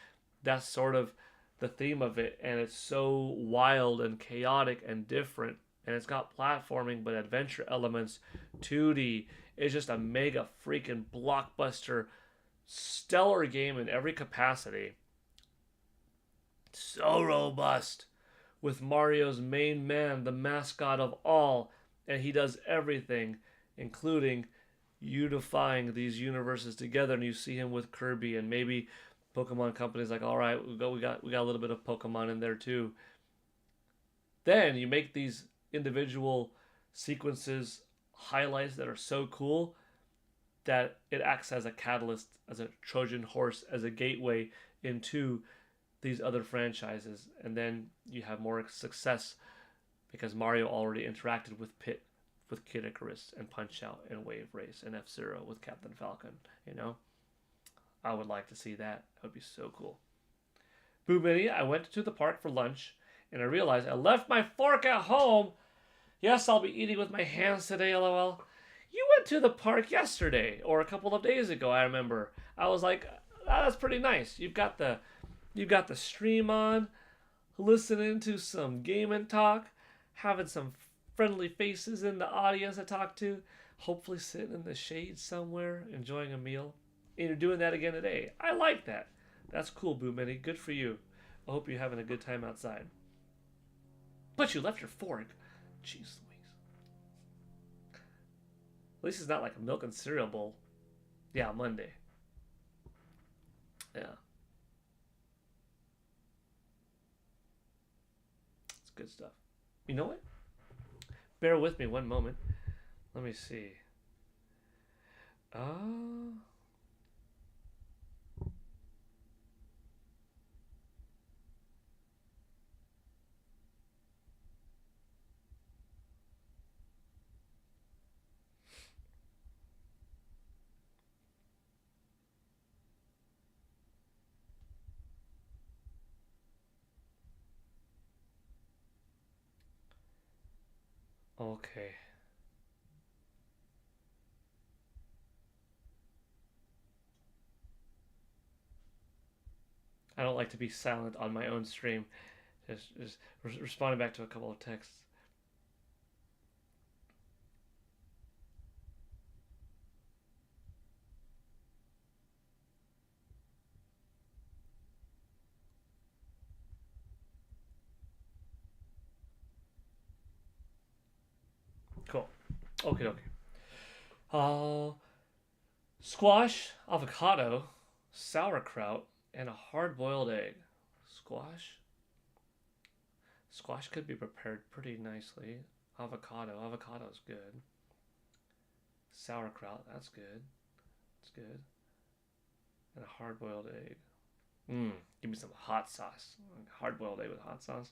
that's sort of the theme of it, and it's so wild and chaotic and different. And it's got platforming but adventure elements, 2D. It's just a mega freaking blockbuster, stellar game in every capacity. So robust, with Mario's main man, the mascot of all, And he does everything, including unifying these universes together. And you see him with Kirby, and maybe Pokemon Company's like, all right, we got a little bit of Pokemon in there too. Then you make these individual sequences highlights that are so cool that it acts as a catalyst, as a Trojan horse, as a gateway into these other franchises. And then you have more success because Mario already interacted with Pit, with Kid Icarus, and Punch Out, and Wave Race, and F-Zero with Captain Falcon. You know, I would like to see that. That would be so cool. Boo Mini, I went to the park for lunch, and I realized I left my fork at home. Yes, I'll be eating with my hands today, lol. You went to the park yesterday, or a couple of days ago, I remember. I was like, that's pretty nice. You've got the stream on, listening to some game and talk, having some friendly faces in the audience to talk to, hopefully sitting in the shade somewhere, enjoying a meal. And you're doing that again today. I like that. That's cool, Boo Mini. Good for you. I hope you're having a good time outside. But you left your fork. Jeez Louise. At least it's not like a milk and cereal bowl. Yeah, Monday. Yeah. It's good stuff. You know what? Bear with me one moment. Let me see. Okay. I don't like to be silent on my own stream. Just responding back to a couple of texts. Cool. Okay, okay. Squash, avocado, sauerkraut, and a hard-boiled egg. Squash? Squash could be prepared pretty nicely. Avocado's good. Sauerkraut, that's good. That's good. And a hard-boiled egg. Give me some hot sauce. Hard-boiled egg with hot sauce.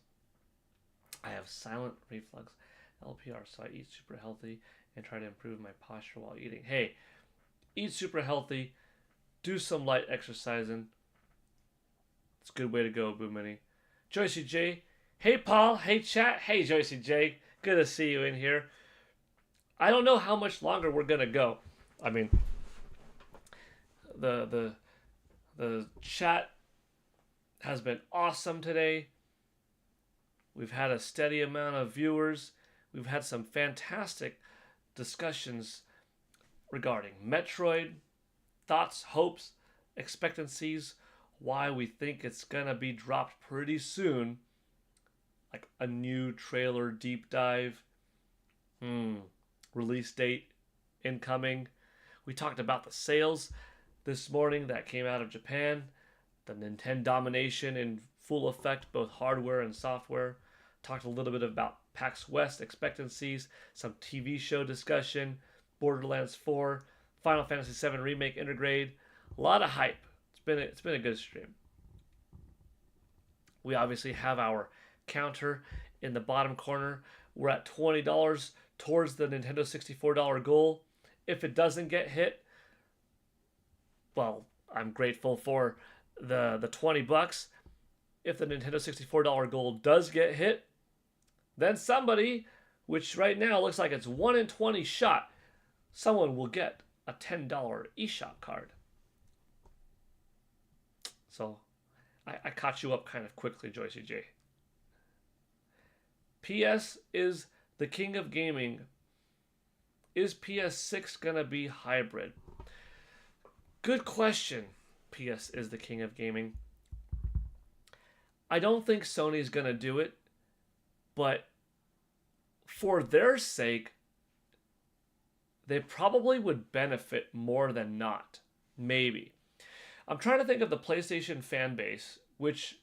I have silent reflux, LPR, so I eat super healthy and try to improve my posture while eating. Hey, eat super healthy. Do some light exercising. It's a good way to go, Boo Mini. Joycey J. Hey, Paul. Hey, chat. Hey, Joycey J. Good to see you in here. I don't know how much longer we're going to go. I mean, the chat has been awesome today. We've had a steady amount of viewers. We've had some fantastic discussions regarding Metroid, thoughts, hopes, expectancies, why we think it's gonna be dropped pretty soon, like a new trailer deep dive, release date incoming. We talked about the sales this morning that came out of Japan, the Nintendo domination in full effect, both hardware and software. Talked a little bit about PAX West expectancies, some TV show discussion, Borderlands 4, Final Fantasy VII Remake Intergrade. A lot of hype. It's been a good stream. We obviously have our counter in the bottom corner. We're at $20 towards the Nintendo $64 goal. If it doesn't get hit, well, I'm grateful for the $20. If the Nintendo $64 goal does get hit, then somebody, which right now looks like it's 1 in 20 shot, someone will get a $10 eShop card. So I caught you up kind of quickly, Joycey J. PS is the king of gaming. Is PS6 gonna be hybrid? Good question. PS is the king of gaming. I don't think Sony's gonna do it, but for their sake, they probably would benefit more than not. Maybe. I'm trying to think of the PlayStation fan base, which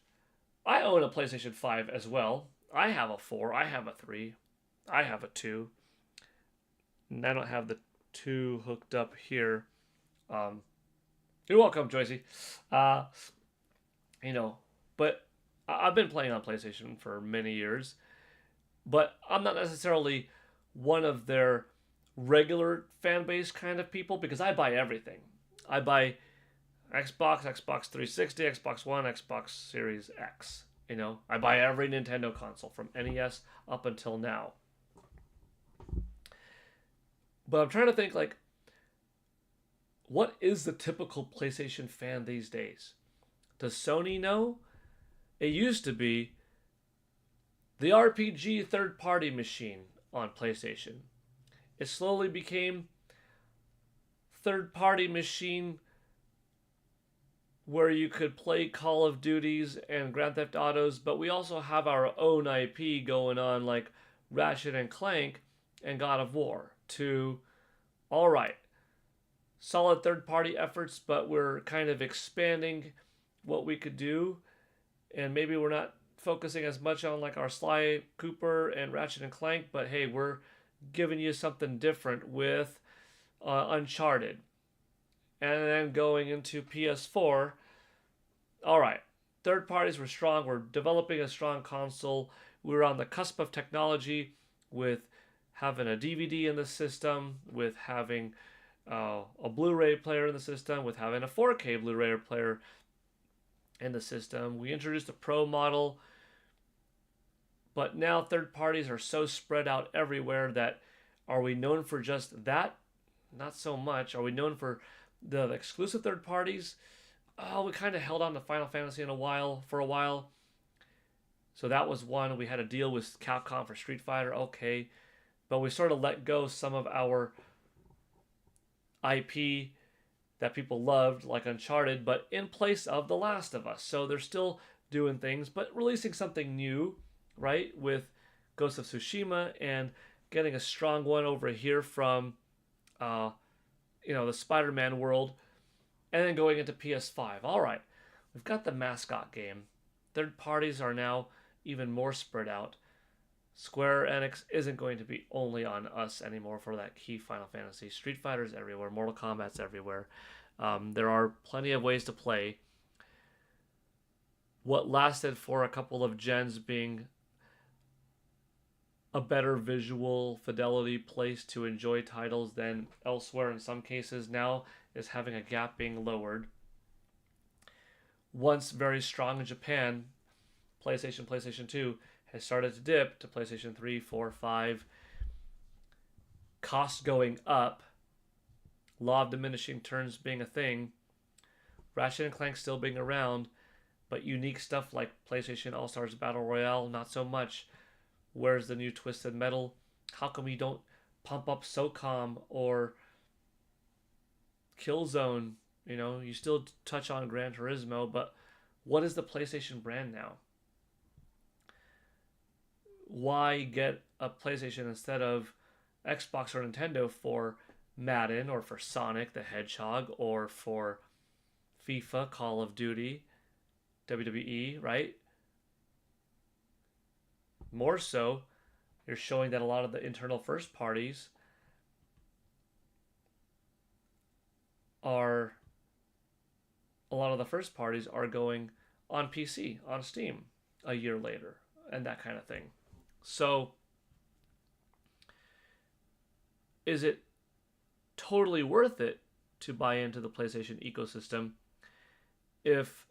I own a PlayStation 5 as well. I have a 4, I have a 3, I have a 2. And I don't have the 2 hooked up here. You're welcome, Joycey. Uh, you know, but I've been playing on PlayStation for many years, but I'm not necessarily one of their regular fan base kind of people because I buy everything. I buy Xbox, Xbox 360, Xbox One, Xbox Series X. I buy every Nintendo console from NES up until now. But I'm trying to think, like, what is the typical PlayStation fan these days? Does Sony know? It used to be the RPG third-party machine on PlayStation. It slowly became third-party machine where you could play Call of Duties and Grand Theft Autos, but we also have our own IP going on, like Ratchet and Clank and God of War. To, all right, solid third-party efforts, but we're kind of expanding what we could do, and maybe we're not focusing as much on like our Sly Cooper and Ratchet and Clank, but hey, we're giving you something different with Uncharted. And then going into PS4, all right, third parties were strong. We're developing a strong console. We were on the cusp of technology with having a DVD in the system, with having a Blu-ray player in the system, with having a 4K Blu-ray player in the system. We introduced a Pro model, but now third parties are so spread out everywhere that are we known for just that? Not so much. Are we known for the exclusive third parties? Oh, we kind of held on to Final Fantasy for a while. So that was one. We had a deal with Capcom for Street Fighter. Okay. But we sort of let go some of our IP that people loved, like Uncharted, but in place of The Last of Us. So they're still doing things, but releasing something new, right? With Ghost of Tsushima and getting a strong one over here from, the Spider-Man world, and then going into PS5. All right, we've got the mascot game. Third parties are now even more spread out. Square Enix isn't going to be only on us anymore for that key Final Fantasy. Street Fighter's everywhere. Mortal Kombat's everywhere. There are plenty of ways to play. What lasted for a couple of gens being a better visual fidelity place to enjoy titles than elsewhere in some cases now is having a gap being lowered. Once very strong in Japan, PlayStation 2 has started to dip to PlayStation 3, 4, 5. Costs going up. Law of diminishing returns being a thing. Ratchet and Clank still being around, but unique stuff like PlayStation All-Stars Battle Royale, not so much. Where's the new Twisted Metal? How come we don't pump up SOCOM or Killzone? You still touch on Gran Turismo, but what is the PlayStation brand now? Why get a PlayStation instead of Xbox or Nintendo for Madden or for Sonic the Hedgehog or for FIFA, Call of Duty, WWE, right? More so, you're showing that a lot of the internal first parties are going on PC, on Steam, a year later, and that kind of thing. So, is it totally worth it to buy into the PlayStation ecosystem if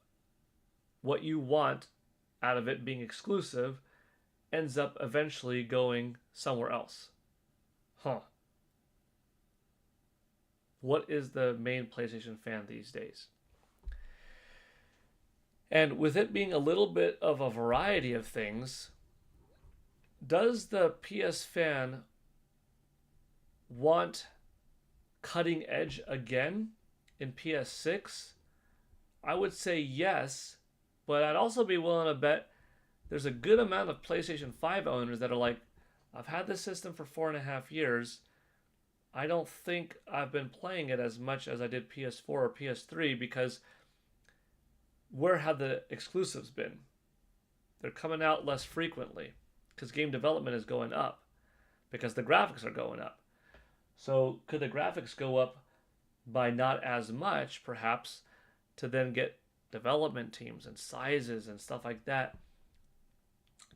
what you want out of it being exclusive ends up eventually going somewhere else? What is the main PlayStation fan these days? And with it being a little bit of a variety of things, does the PS fan want cutting edge again in PS6? I would say yes, but I'd also be willing to bet there's a good amount of PlayStation 5 owners that are like, I've had this system for 4.5 years. I don't think I've been playing it as much as I did PS4 or PS3 because where have the exclusives been? They're coming out less frequently because game development is going up because the graphics are going up. So could the graphics go up by not as much, perhaps, to then get development teams and sizes and stuff like that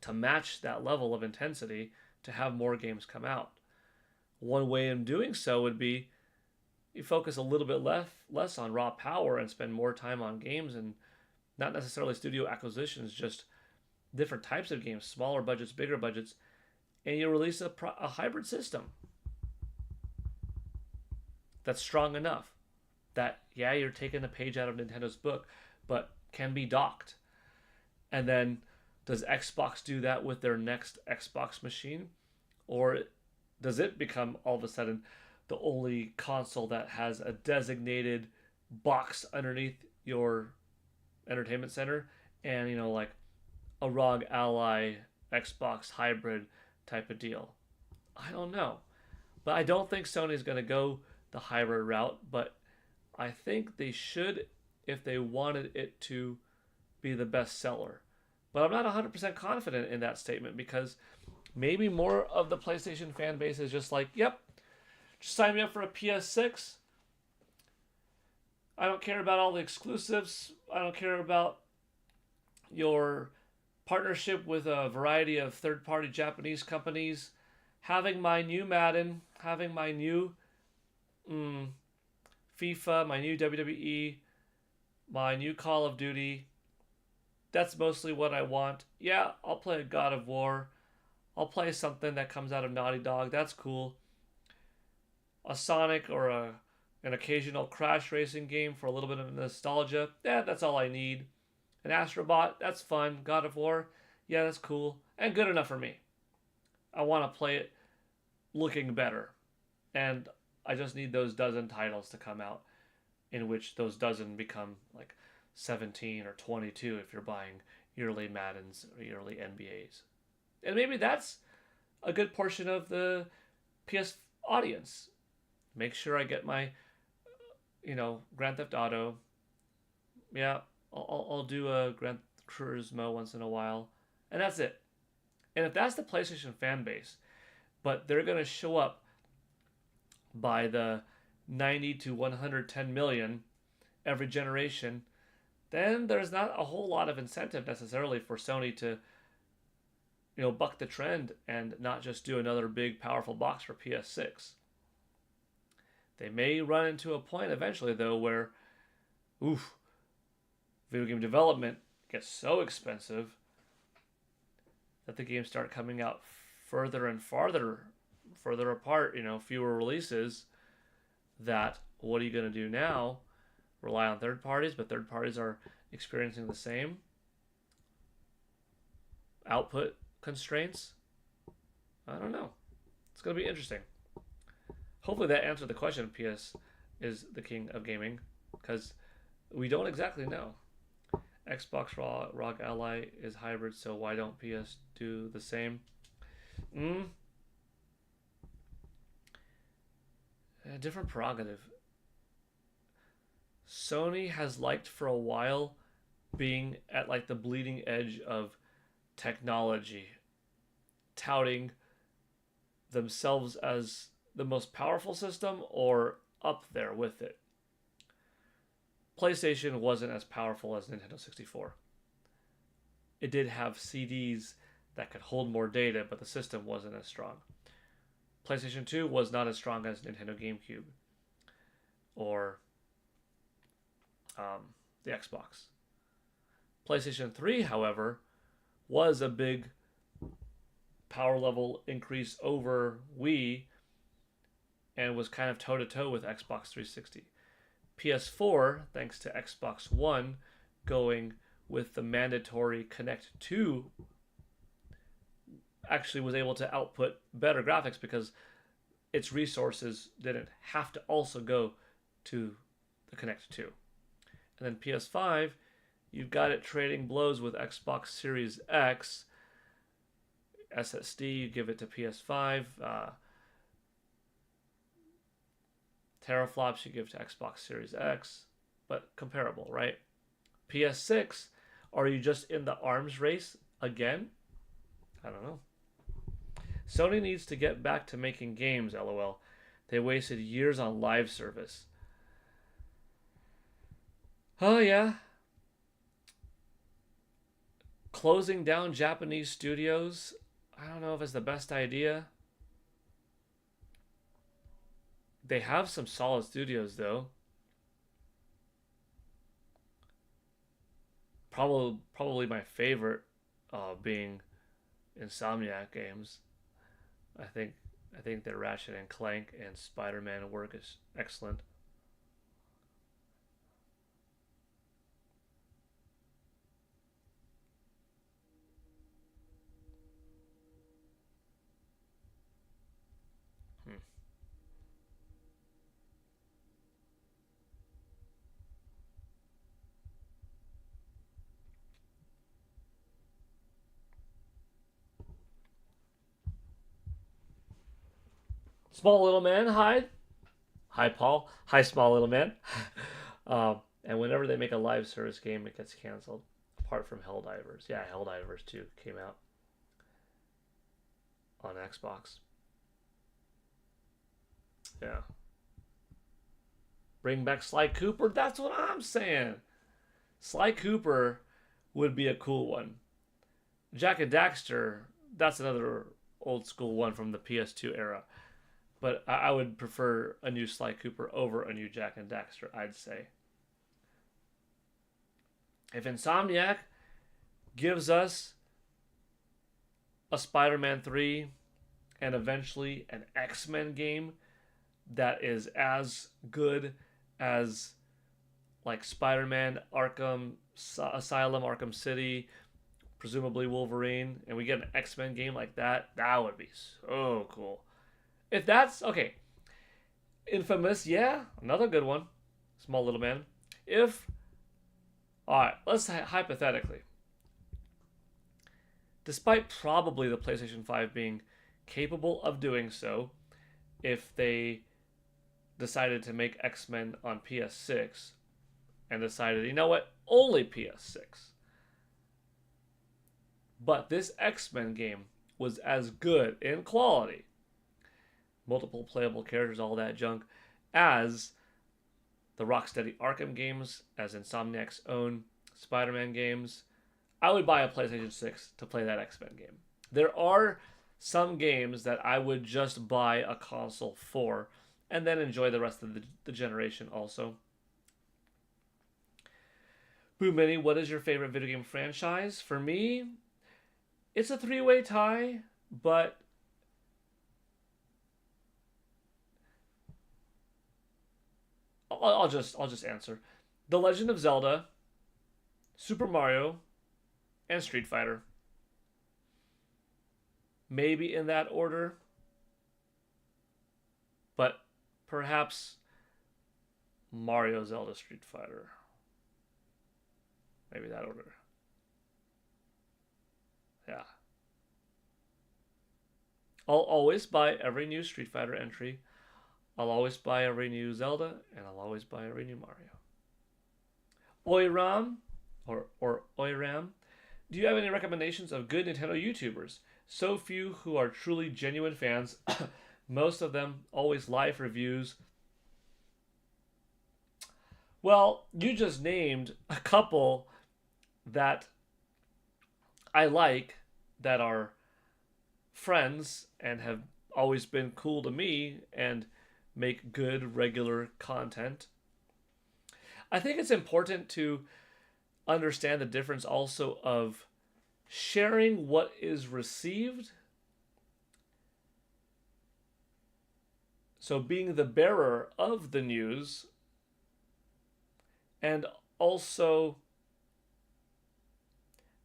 to match that level of intensity to have more games come out? One way in doing so would be you focus a little bit less on raw power and spend more time on games and not necessarily studio acquisitions, just different types of games, smaller budgets, bigger budgets, and you release a hybrid system that's strong enough that, yeah, you're taking a page out of Nintendo's book, but can be docked. And then does Xbox do that with their next Xbox machine? Or does it become all of a sudden the only console that has a designated box underneath your entertainment center and, like a ROG Ally Xbox hybrid type of deal? I don't know. But I don't think Sony's going to go the hybrid route, but I think they should if they wanted it to be the best seller. But I'm not 100% confident in that statement because maybe more of the PlayStation fan base is just like, yep, just sign me up for a PS6. I don't care about all the exclusives. I don't care about your partnership with a variety of third-party Japanese companies. Having my new Madden, having my new FIFA, my new WWE, my new Call of Duty, that's mostly what I want. Yeah, I'll play a God of War. I'll play something that comes out of Naughty Dog. That's cool. A Sonic or an occasional Crash racing game for a little bit of nostalgia. Yeah, that's all I need. An Astrobot, that's fun. God of War, yeah, that's cool. And good enough for me. I want to play it looking better. And I just need those dozen titles to come out in which those dozen become like 17 or 22 if you're buying yearly Maddens or yearly NBAs. And maybe that's a good portion of the PS audience. Make sure I get my, Grand Theft Auto. Yeah, I'll do a Gran Turismo once in a while. And that's it. And if that's the PlayStation fan base, but they're going to show up by the 90 to 110 million every generation, then there's not a whole lot of incentive necessarily for Sony to, buck the trend and not just do another big, powerful box for PS6. They may run into a point eventually, though, where, video game development gets so expensive that the games start coming out further and further apart, fewer releases, that what are you going to do now? Rely on third parties, but third parties are experiencing the same output constraints? I don't know. It's going to be interesting. Hopefully that answered the question. PS is the king of gaming, because we don't exactly know. Xbox ROG Ally is hybrid, so why don't PS do the same? A different prerogative. Sony has liked for a while being at like the bleeding edge of technology, touting themselves as the most powerful system or up there with it. PlayStation wasn't as powerful as Nintendo 64. It did have CDs that could hold more data, but the system wasn't as strong. PlayStation 2 was not as strong as Nintendo GameCube or the Xbox. PlayStation 3, however, was a big power level increase over Wii and was kind of toe-to-toe with Xbox 360. PS4, thanks to Xbox One going with the mandatory Connect 2, actually was able to output better graphics because its resources didn't have to also go to the Connect 2. And then PS5, you've got it trading blows with Xbox Series X. SSD, you give it to PS5. Teraflops you give to Xbox Series X, but comparable, right? PS6, are you just in the arms race again? I don't know. Sony needs to get back to making games, lol. They wasted years on live service. Oh, yeah. Closing down Japanese studios, I don't know if it's the best idea. They have some solid studios, though. Probably my favorite being Insomniac games. I think their Ratchet and Clank and Spider-Man work is excellent. Hmm. Small little man, hi. Hi, Paul. Hi, small little man. And whenever they make a live service game, it gets canceled. Apart from Helldivers. Yeah, Helldivers 2 came out on Xbox. Yeah. Bring back Sly Cooper? That's what I'm saying. Sly Cooper would be a cool one. Jak and Daxter, that's another old school one from the PS2 era. But I would prefer a new Sly Cooper over a new Jak and Daxter, I'd say. If Insomniac gives us a Spider-Man 3 and eventually an X-Men game that is as good as like Spider-Man, Arkham Asylum, Arkham City, presumably Wolverine, and we get an X-Men game like that, that would be so cool. If that's okay, Infamous, yeah, another good one. Small little man. If all right, let's hypothetically, despite probably the PlayStation 5 being capable of doing so, if they decided to make X-Men on PS6 and decided, you know what, only PS6. But this X-Men game was as good in quality, multiple playable characters, all that junk, as the Rocksteady Arkham games, as Insomniac's own Spider-Man games, I would buy a PlayStation 6 to play that X-Men game. There are some games that I would just buy a console for and then enjoy the rest of the generation also. Boo Mini, what is your favorite video game franchise? For me, it's a three-way tie, but I'll just answer. The Legend of Zelda, Super Mario, and Street Fighter. Maybe in that order, but perhaps Mario, Zelda, Street Fighter. Maybe that order. Yeah. I'll always buy every new Street Fighter entry. I'll always buy every new Zelda, and I'll always buy every new Mario. Oiram, or Oiram, do you have any recommendations of good Nintendo YouTubers? So few who are truly genuine fans. Most of them always live reviews. Well, you just named a couple that I like that are friends and have always been cool to me and make good regular content. I think it's important to understand the difference also of sharing what is received. So being the bearer of the news, and also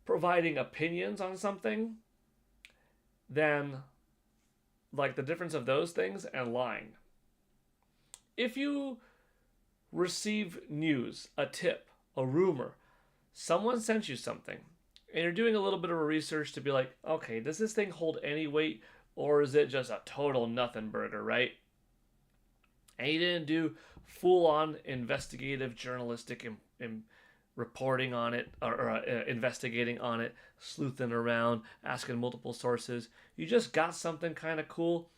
providing opinions on something, then like the difference of those things and lying. If you receive news, a tip, a rumor, someone sent you something, and you're doing a little bit of a research to be like, okay, does this thing hold any weight, or is it just a total nothing burger, right? And he didn't do full-on investigative journalistic reporting on it or investigating on it, sleuthing around, asking multiple sources. You just got something kind of cool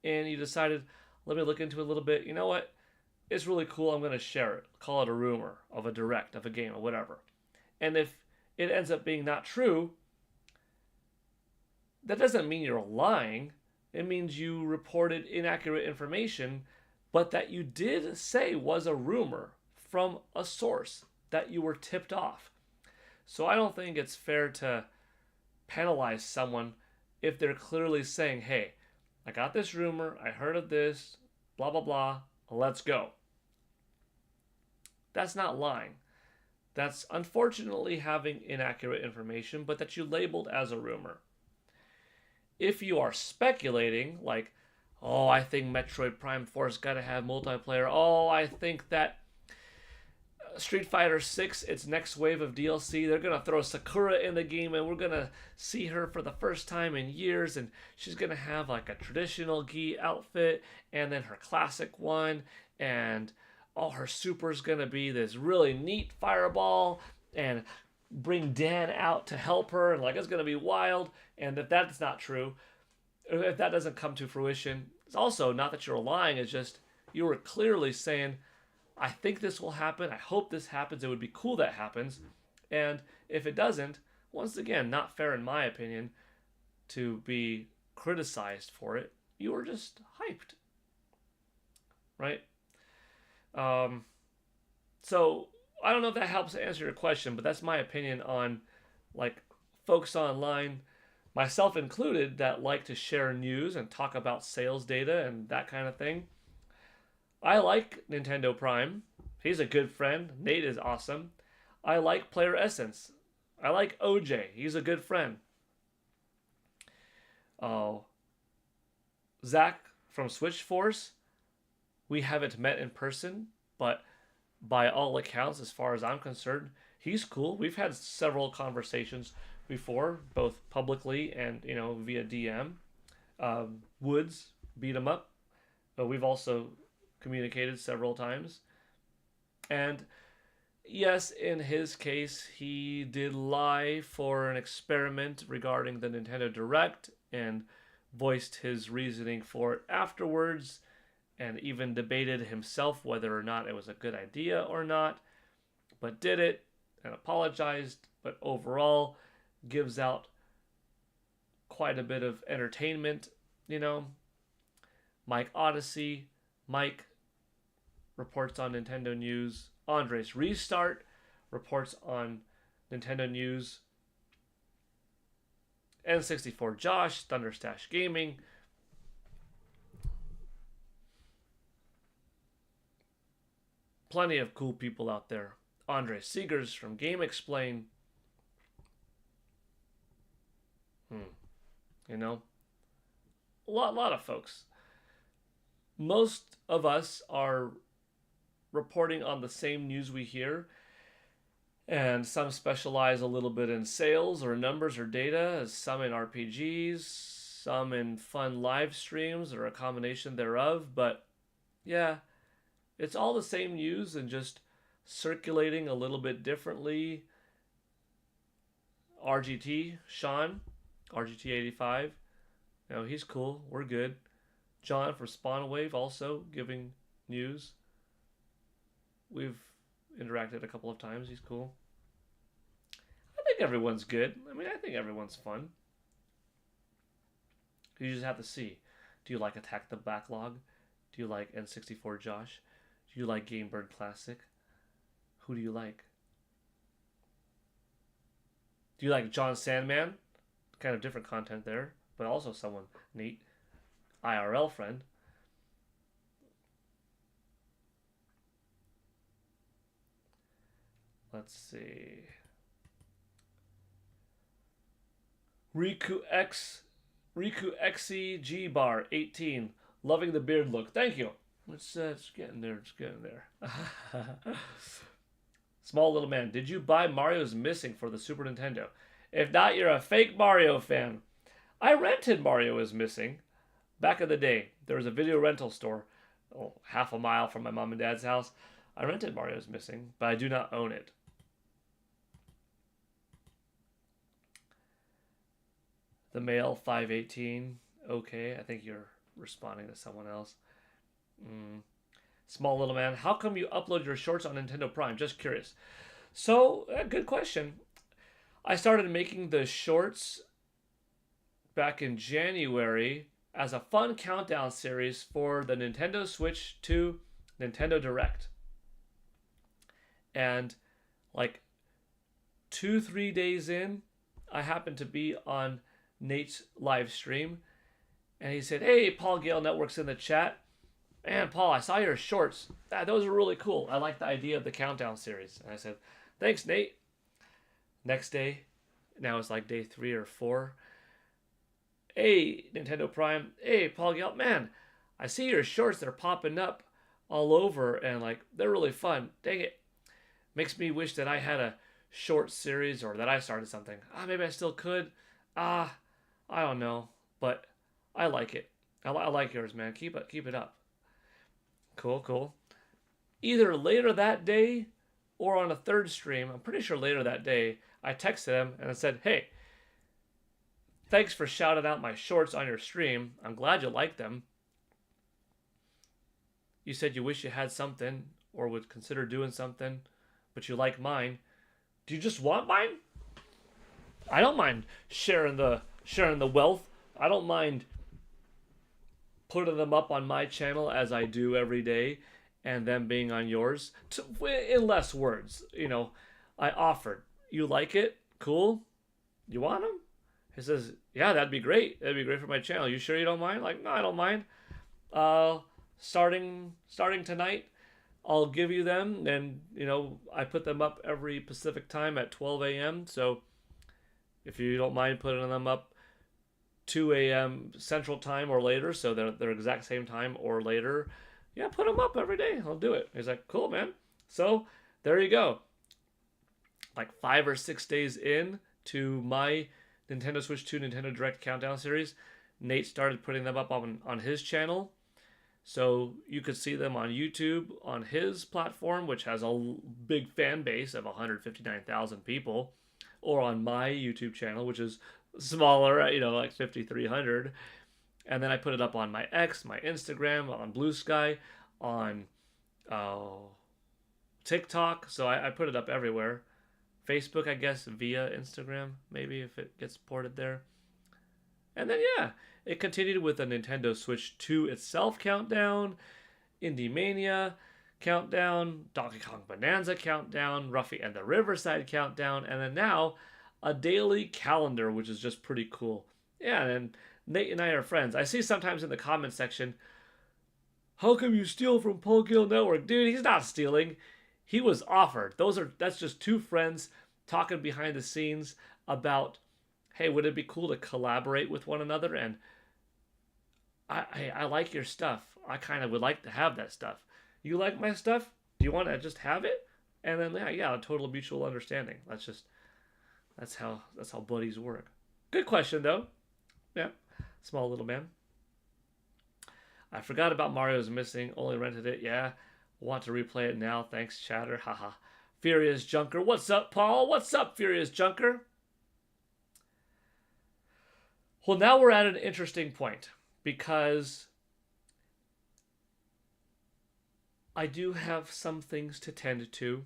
and you decided, let me look into it a little bit. You know what? It's really cool. I'm going to share it. Call it a rumor of a direct, of a game, or whatever. And if it ends up being not true, that doesn't mean you're lying. It means you reported inaccurate information, but that you did say was a rumor from a source that you were tipped off. So I don't think it's fair to penalize someone if they're clearly saying, hey, I got this rumor, I heard of this, blah, blah, blah, let's go. That's not lying. That's unfortunately having inaccurate information, but that you labeled as a rumor. If you are speculating, like, oh, I think Metroid Prime 4's got to have multiplayer. Oh, I think that Street Fighter 6, its next wave of DLC, they're going to throw Sakura in the game and we're going to see her for the first time in years and she's going to have like a traditional gi outfit and then her classic one and her super's going to be this really neat fireball and bring Dan out to help her and like it's going to be wild. And if that's not true, if that doesn't come to fruition, it's also not that you're lying, it's just you were clearly saying, I think this will happen. I hope this happens. It would be cool that happens. And if it doesn't, once again, not fair in my opinion to be criticized for it. You were just hyped. Right? So I don't know if that helps answer your question, but that's my opinion on like folks online, myself included, that like to share news and talk about sales data and that kind of thing. I like Nintendo Prime. He's a good friend. Nate is awesome. I like Player Essence. I like OJ. He's a good friend. Zach from Switch Force. We haven't met in person, but by all accounts, as far as I'm concerned, he's cool. We've had several conversations before, both publicly and via DM. Woods beat him up, but we've also communicated several times. And yes, in his case, he did lie for an experiment regarding the Nintendo Direct and voiced his reasoning for it afterwards and even debated himself whether or not it was a good idea or not, but did it and apologized, but overall gives out quite a bit of entertainment, Mike Odyssey, Mike reports on Nintendo News. Andres Restart reports on Nintendo News. N64 Josh, Thunderstash Gaming. Plenty of cool people out there. Andre Seegers from Game Explain. A lot of folks. Most of us are reporting on the same news we hear, and some specialize a little bit in sales or numbers or data, some in RPGs, some in fun live streams or a combination thereof. But yeah, it's all the same news and just circulating a little bit differently. RGT, Sean, RGT85, he's cool, we're good. John from Spawnwave also giving news. We've interacted a couple of times. He's cool. I think everyone's good. I think everyone's fun. You just have to see. Do you like Attack the Backlog? Do you like N64 Josh? Do you like Game Bird Classic? Who do you like? Do you like John Sandman? Kind of different content there, but also someone neat. IRL friend. Let's see. Riku XE G Bar 18. Loving the beard look. Thank you. It's getting there. It's getting there. Small little man. Did you buy Mario's Missing for the Super Nintendo? If not, you're a fake Mario fan. I rented Mario is Missing. Back in the day, there was a video rental store half a mile from my mom and dad's house. I rented Mario's Missing, but I do not own it. The Mail 518. Okay, I think you're responding to someone else. Small Little Man. How come you upload your shorts on Nintendo Prime? Just curious. So, good question. I started making the shorts back in January as a fun countdown series for the Nintendo Switch 2 Nintendo Direct. And like 2-3 days in, I happened to be on Nate's live stream, and he said, "Hey, Paul Gale Network's in the chat. Man, Paul, I saw your shorts. Those are really cool. I like the idea of the countdown series." And I said, "Thanks, Nate." Next day, now it's like day 3 or 4. "Hey, Nintendo Prime. Hey, Paul Gale. Man, I see your shorts. They're popping up all over, and like they're really fun. Dang it. Makes me wish that I had a short series or that I started something. Maybe I still could. I don't know, but I like it. I like yours, man. Keep it up." Cool. Either later that day or on a third stream, I'm pretty sure later that day, I texted him and I said, "Hey, thanks for shouting out my shorts on your stream. I'm glad you like them. You said you wish you had something or would consider doing something, but you like mine. Do you just want mine? I don't mind sharing the wealth. I don't mind putting them up on my channel as I do every day and them being on yours in less words. I offered. You like it? Cool. You want them?" He says, "Yeah, that'd be great. That'd be great for my channel. You sure you don't mind?" Like, "No, I don't mind. Starting tonight, I'll give you them." And, I put them up every Pacific time at 12 a.m. So if you don't mind putting them up 2 a.m. Central Time or later, so they're exact same time or later, yeah, put them up every day. I'll do it. He's like, "Cool, man." So there you go. Like 5 or 6 days in to my Nintendo Switch 2 Nintendo Direct Countdown series, Nate started putting them up on his channel. So you could see them on YouTube on his platform, which has a big fan base of 159,000 people, or on my YouTube channel, which is smaller, like 5,300. And then I put it up on my X, my Instagram, on Blue Sky, on TikTok. So I put it up everywhere. Facebook, I guess, via Instagram, maybe, if it gets ported there. And then, yeah, it continued with a Nintendo Switch 2 itself countdown, Indie Mania countdown, Donkey Kong Bonanza countdown, Ruffy and the Riverside countdown, and then now a daily calendar, which is just pretty cool. Yeah, and Nate and I are friends. I see sometimes in the comment section, "How come you steal from Paul Gale Network?" Dude, he's not stealing. He was offered. That's just two friends talking behind the scenes about, hey, would it be cool to collaborate with one another? And I like your stuff. I kind of would like to have that stuff. You like my stuff? Do you want to just have it? And then yeah, a total mutual understanding. That's how buddies work. Good question though. Yeah, Small Little Man. I forgot about Mario's Missing. Only rented it. Yeah, want to replay it now. Thanks, chatter. Haha. Furious Junker. What's up, Paul? What's up, Furious Junker? Well, now we're at an interesting point because I do have some things to tend to.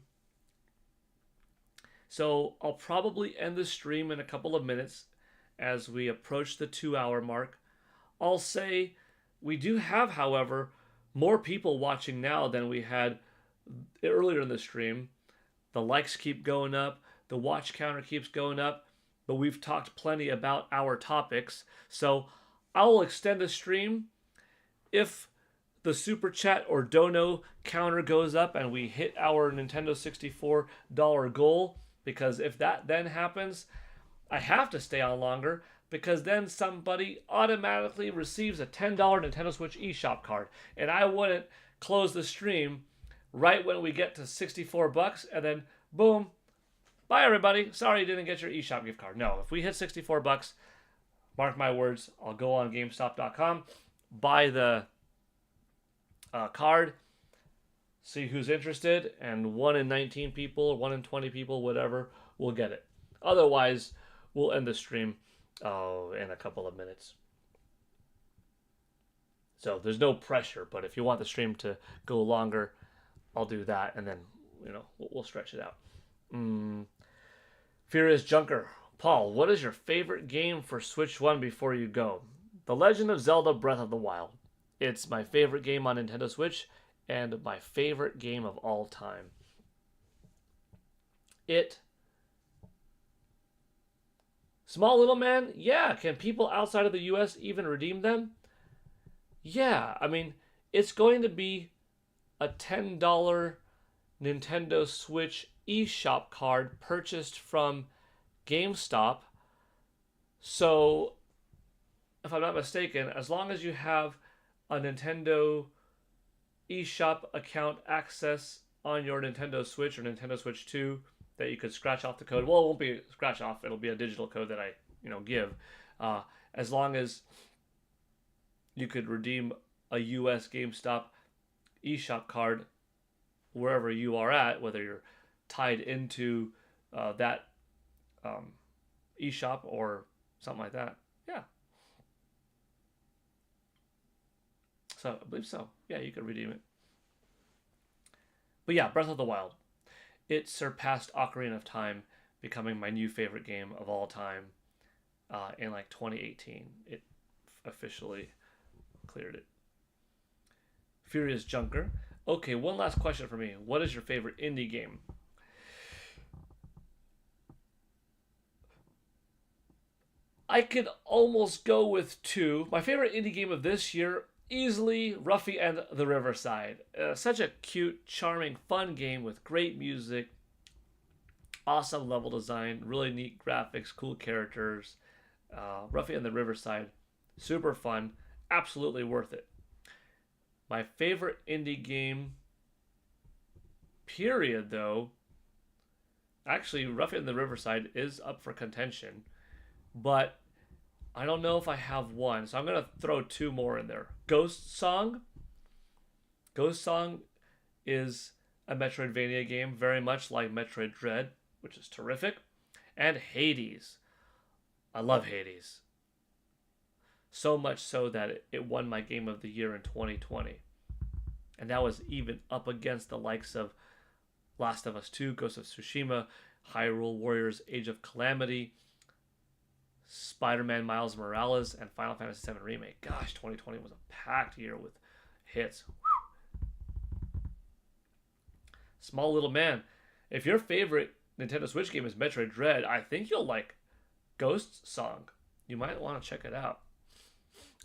So I'll probably end the stream in a couple of minutes as we approach the 2-hour mark. I'll say we do have, however, more people watching now than we had earlier in the stream. The likes keep going up. The watch counter keeps going up. But we've talked plenty about our topics. So I will extend the stream if the super chat or dono counter goes up and we hit our Nintendo $64 goal. Because if that then happens, I have to stay on longer, because then somebody automatically receives a $10 Nintendo Switch eShop card. And I wouldn't close the stream right when we get to $64 and then boom, bye everybody. Sorry you didn't get your eShop gift card. No, if we hit $64, mark my words, I'll go on GameStop.com, buy the card. See who's interested, and 1 in 19 people, 1 in 20 people, whatever, will get it. Otherwise, we'll end the stream in a couple of minutes. So there's no pressure, but if you want the stream to go longer, I'll do that, and then we'll stretch it out. Furious Junker. Paul, what is your favorite game for Switch 1 before you go? The Legend of Zelda Breath of the Wild. It's my favorite game on Nintendo Switch and my favorite game of all time. Small Little Man? Yeah. Can people outside of the US even redeem them? Yeah. I mean, it's going to be a $10 Nintendo Switch eShop card purchased from GameStop. So, if I'm not mistaken, as long as you have a Nintendo eShop account access on your Nintendo Switch or Nintendo Switch 2, that you could scratch off the code. Well, it won't be scratch off. It'll be a digital code that I, give. As long as you could redeem a US GameStop eShop card wherever you are at, whether you're tied into that eShop or something like that. Yeah. So I believe so. Yeah, you could redeem it. But yeah, Breath of the Wild. It surpassed Ocarina of Time, becoming my new favorite game of all time in like 2018. It officially cleared it. Furious Junker. Okay, one last question for me. What is your favorite indie game? I could almost go with two. My favorite indie game of this year, easily Ruffy and the Riverside. Such a cute, charming, fun game with great music, awesome level design, really neat graphics, cool characters. Ruffy and the Riverside, super fun, absolutely worth it. My favorite indie game, period, though, actually, Ruffy and the Riverside is up for contention, but I don't know if I have one, so I'm going to throw two more in there. Ghost Song. Ghost Song is a Metroidvania game, very much like Metroid Dread, which is terrific. And Hades. I love Hades. So much so that it won my Game of the Year in 2020. And that was even up against the likes of Last of Us 2, Ghost of Tsushima, Hyrule Warriors Age of Calamity, Spider-Man Miles Morales, and Final Fantasy VII Remake. Gosh, 2020 was a packed year with hits. Small Little Man. If your favorite Nintendo Switch game is Metroid Dread, I think you'll like Ghost Song. You might want to check it out.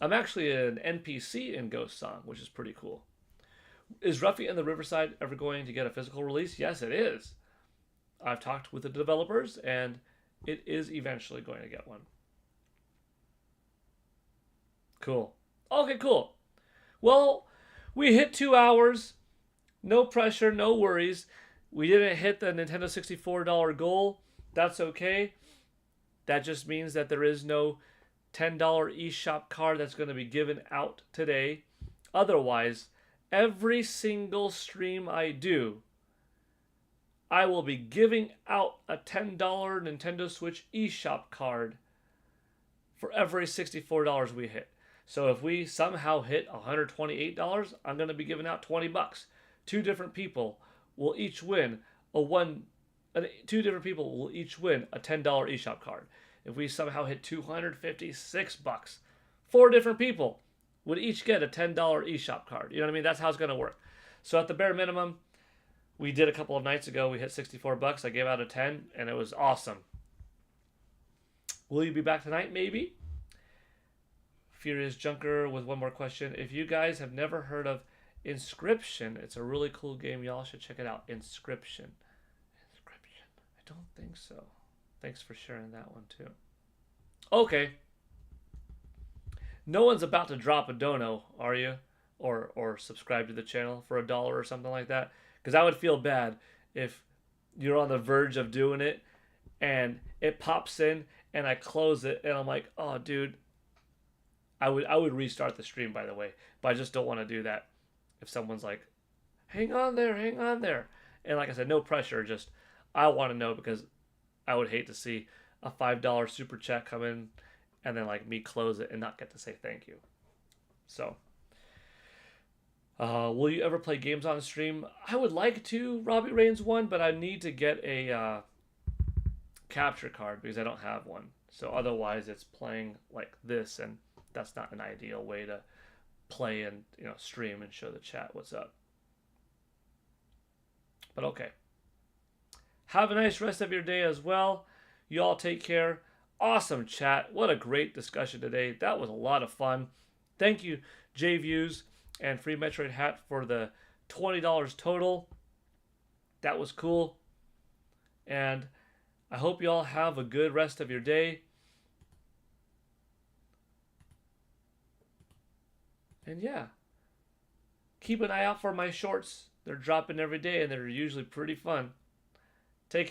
I'm actually an NPC in Ghost Song, which is pretty cool. Is Ruffy and the Riverside ever going to get a physical release? Yes, it is. I've talked with the developers, and it is eventually going to get one. Cool. Okay, cool. Well, we hit 2 hours. No pressure, no worries. We didn't hit the Nintendo $64 goal. That's okay. That just means that there is no $10 eShop card that's going to be given out today. Otherwise, every single stream I do, I will be giving out a $10 Nintendo Switch eShop card for every $64 we hit. So if we somehow hit $128, I'm going to be giving out 20 bucks. Two different people will each win a $10 eShop card. If we somehow hit 256 bucks, 4 different people would each get a $10 eShop card. You know what I mean? That's how it's going to work. So at the bare minimum, we did a couple of nights ago. We hit 64 bucks. I gave out a 10, and it was awesome. Will you be back tonight? Maybe. Furious Junker with one more question. If you guys have never heard of Inscription, it's a really cool game. Y'all should check it out. Inscription. I don't think so. Thanks for sharing that one too. Okay. No one's about to drop a dono, are you? Or subscribe to the channel for $1 or something like that? Because I would feel bad if you're on the verge of doing it and it pops in and I close it and I'm like, oh, dude, I would restart the stream, by the way, but I just don't want to do that. if someone's like, hang on there. And like I said, no pressure, just I want to know because I would hate to see a $5 super chat come in and then like me close it and not get to say thank you. So, will you ever play games on stream? I would like to, Robbie Reigns 1, but I need to get a capture card because I don't have one. So otherwise, it's playing like this, and that's not an ideal way to play and stream and show the chat what's up. But okay. Have a nice rest of your day as well. You all take care. Awesome chat. What a great discussion today. That was a lot of fun. Thank you, JViews and Free Metroid Hat, for the $20 total. That was cool. And I hope you all have a good rest of your day. And yeah, keep an eye out for my shorts. They're dropping every day and they're usually pretty fun.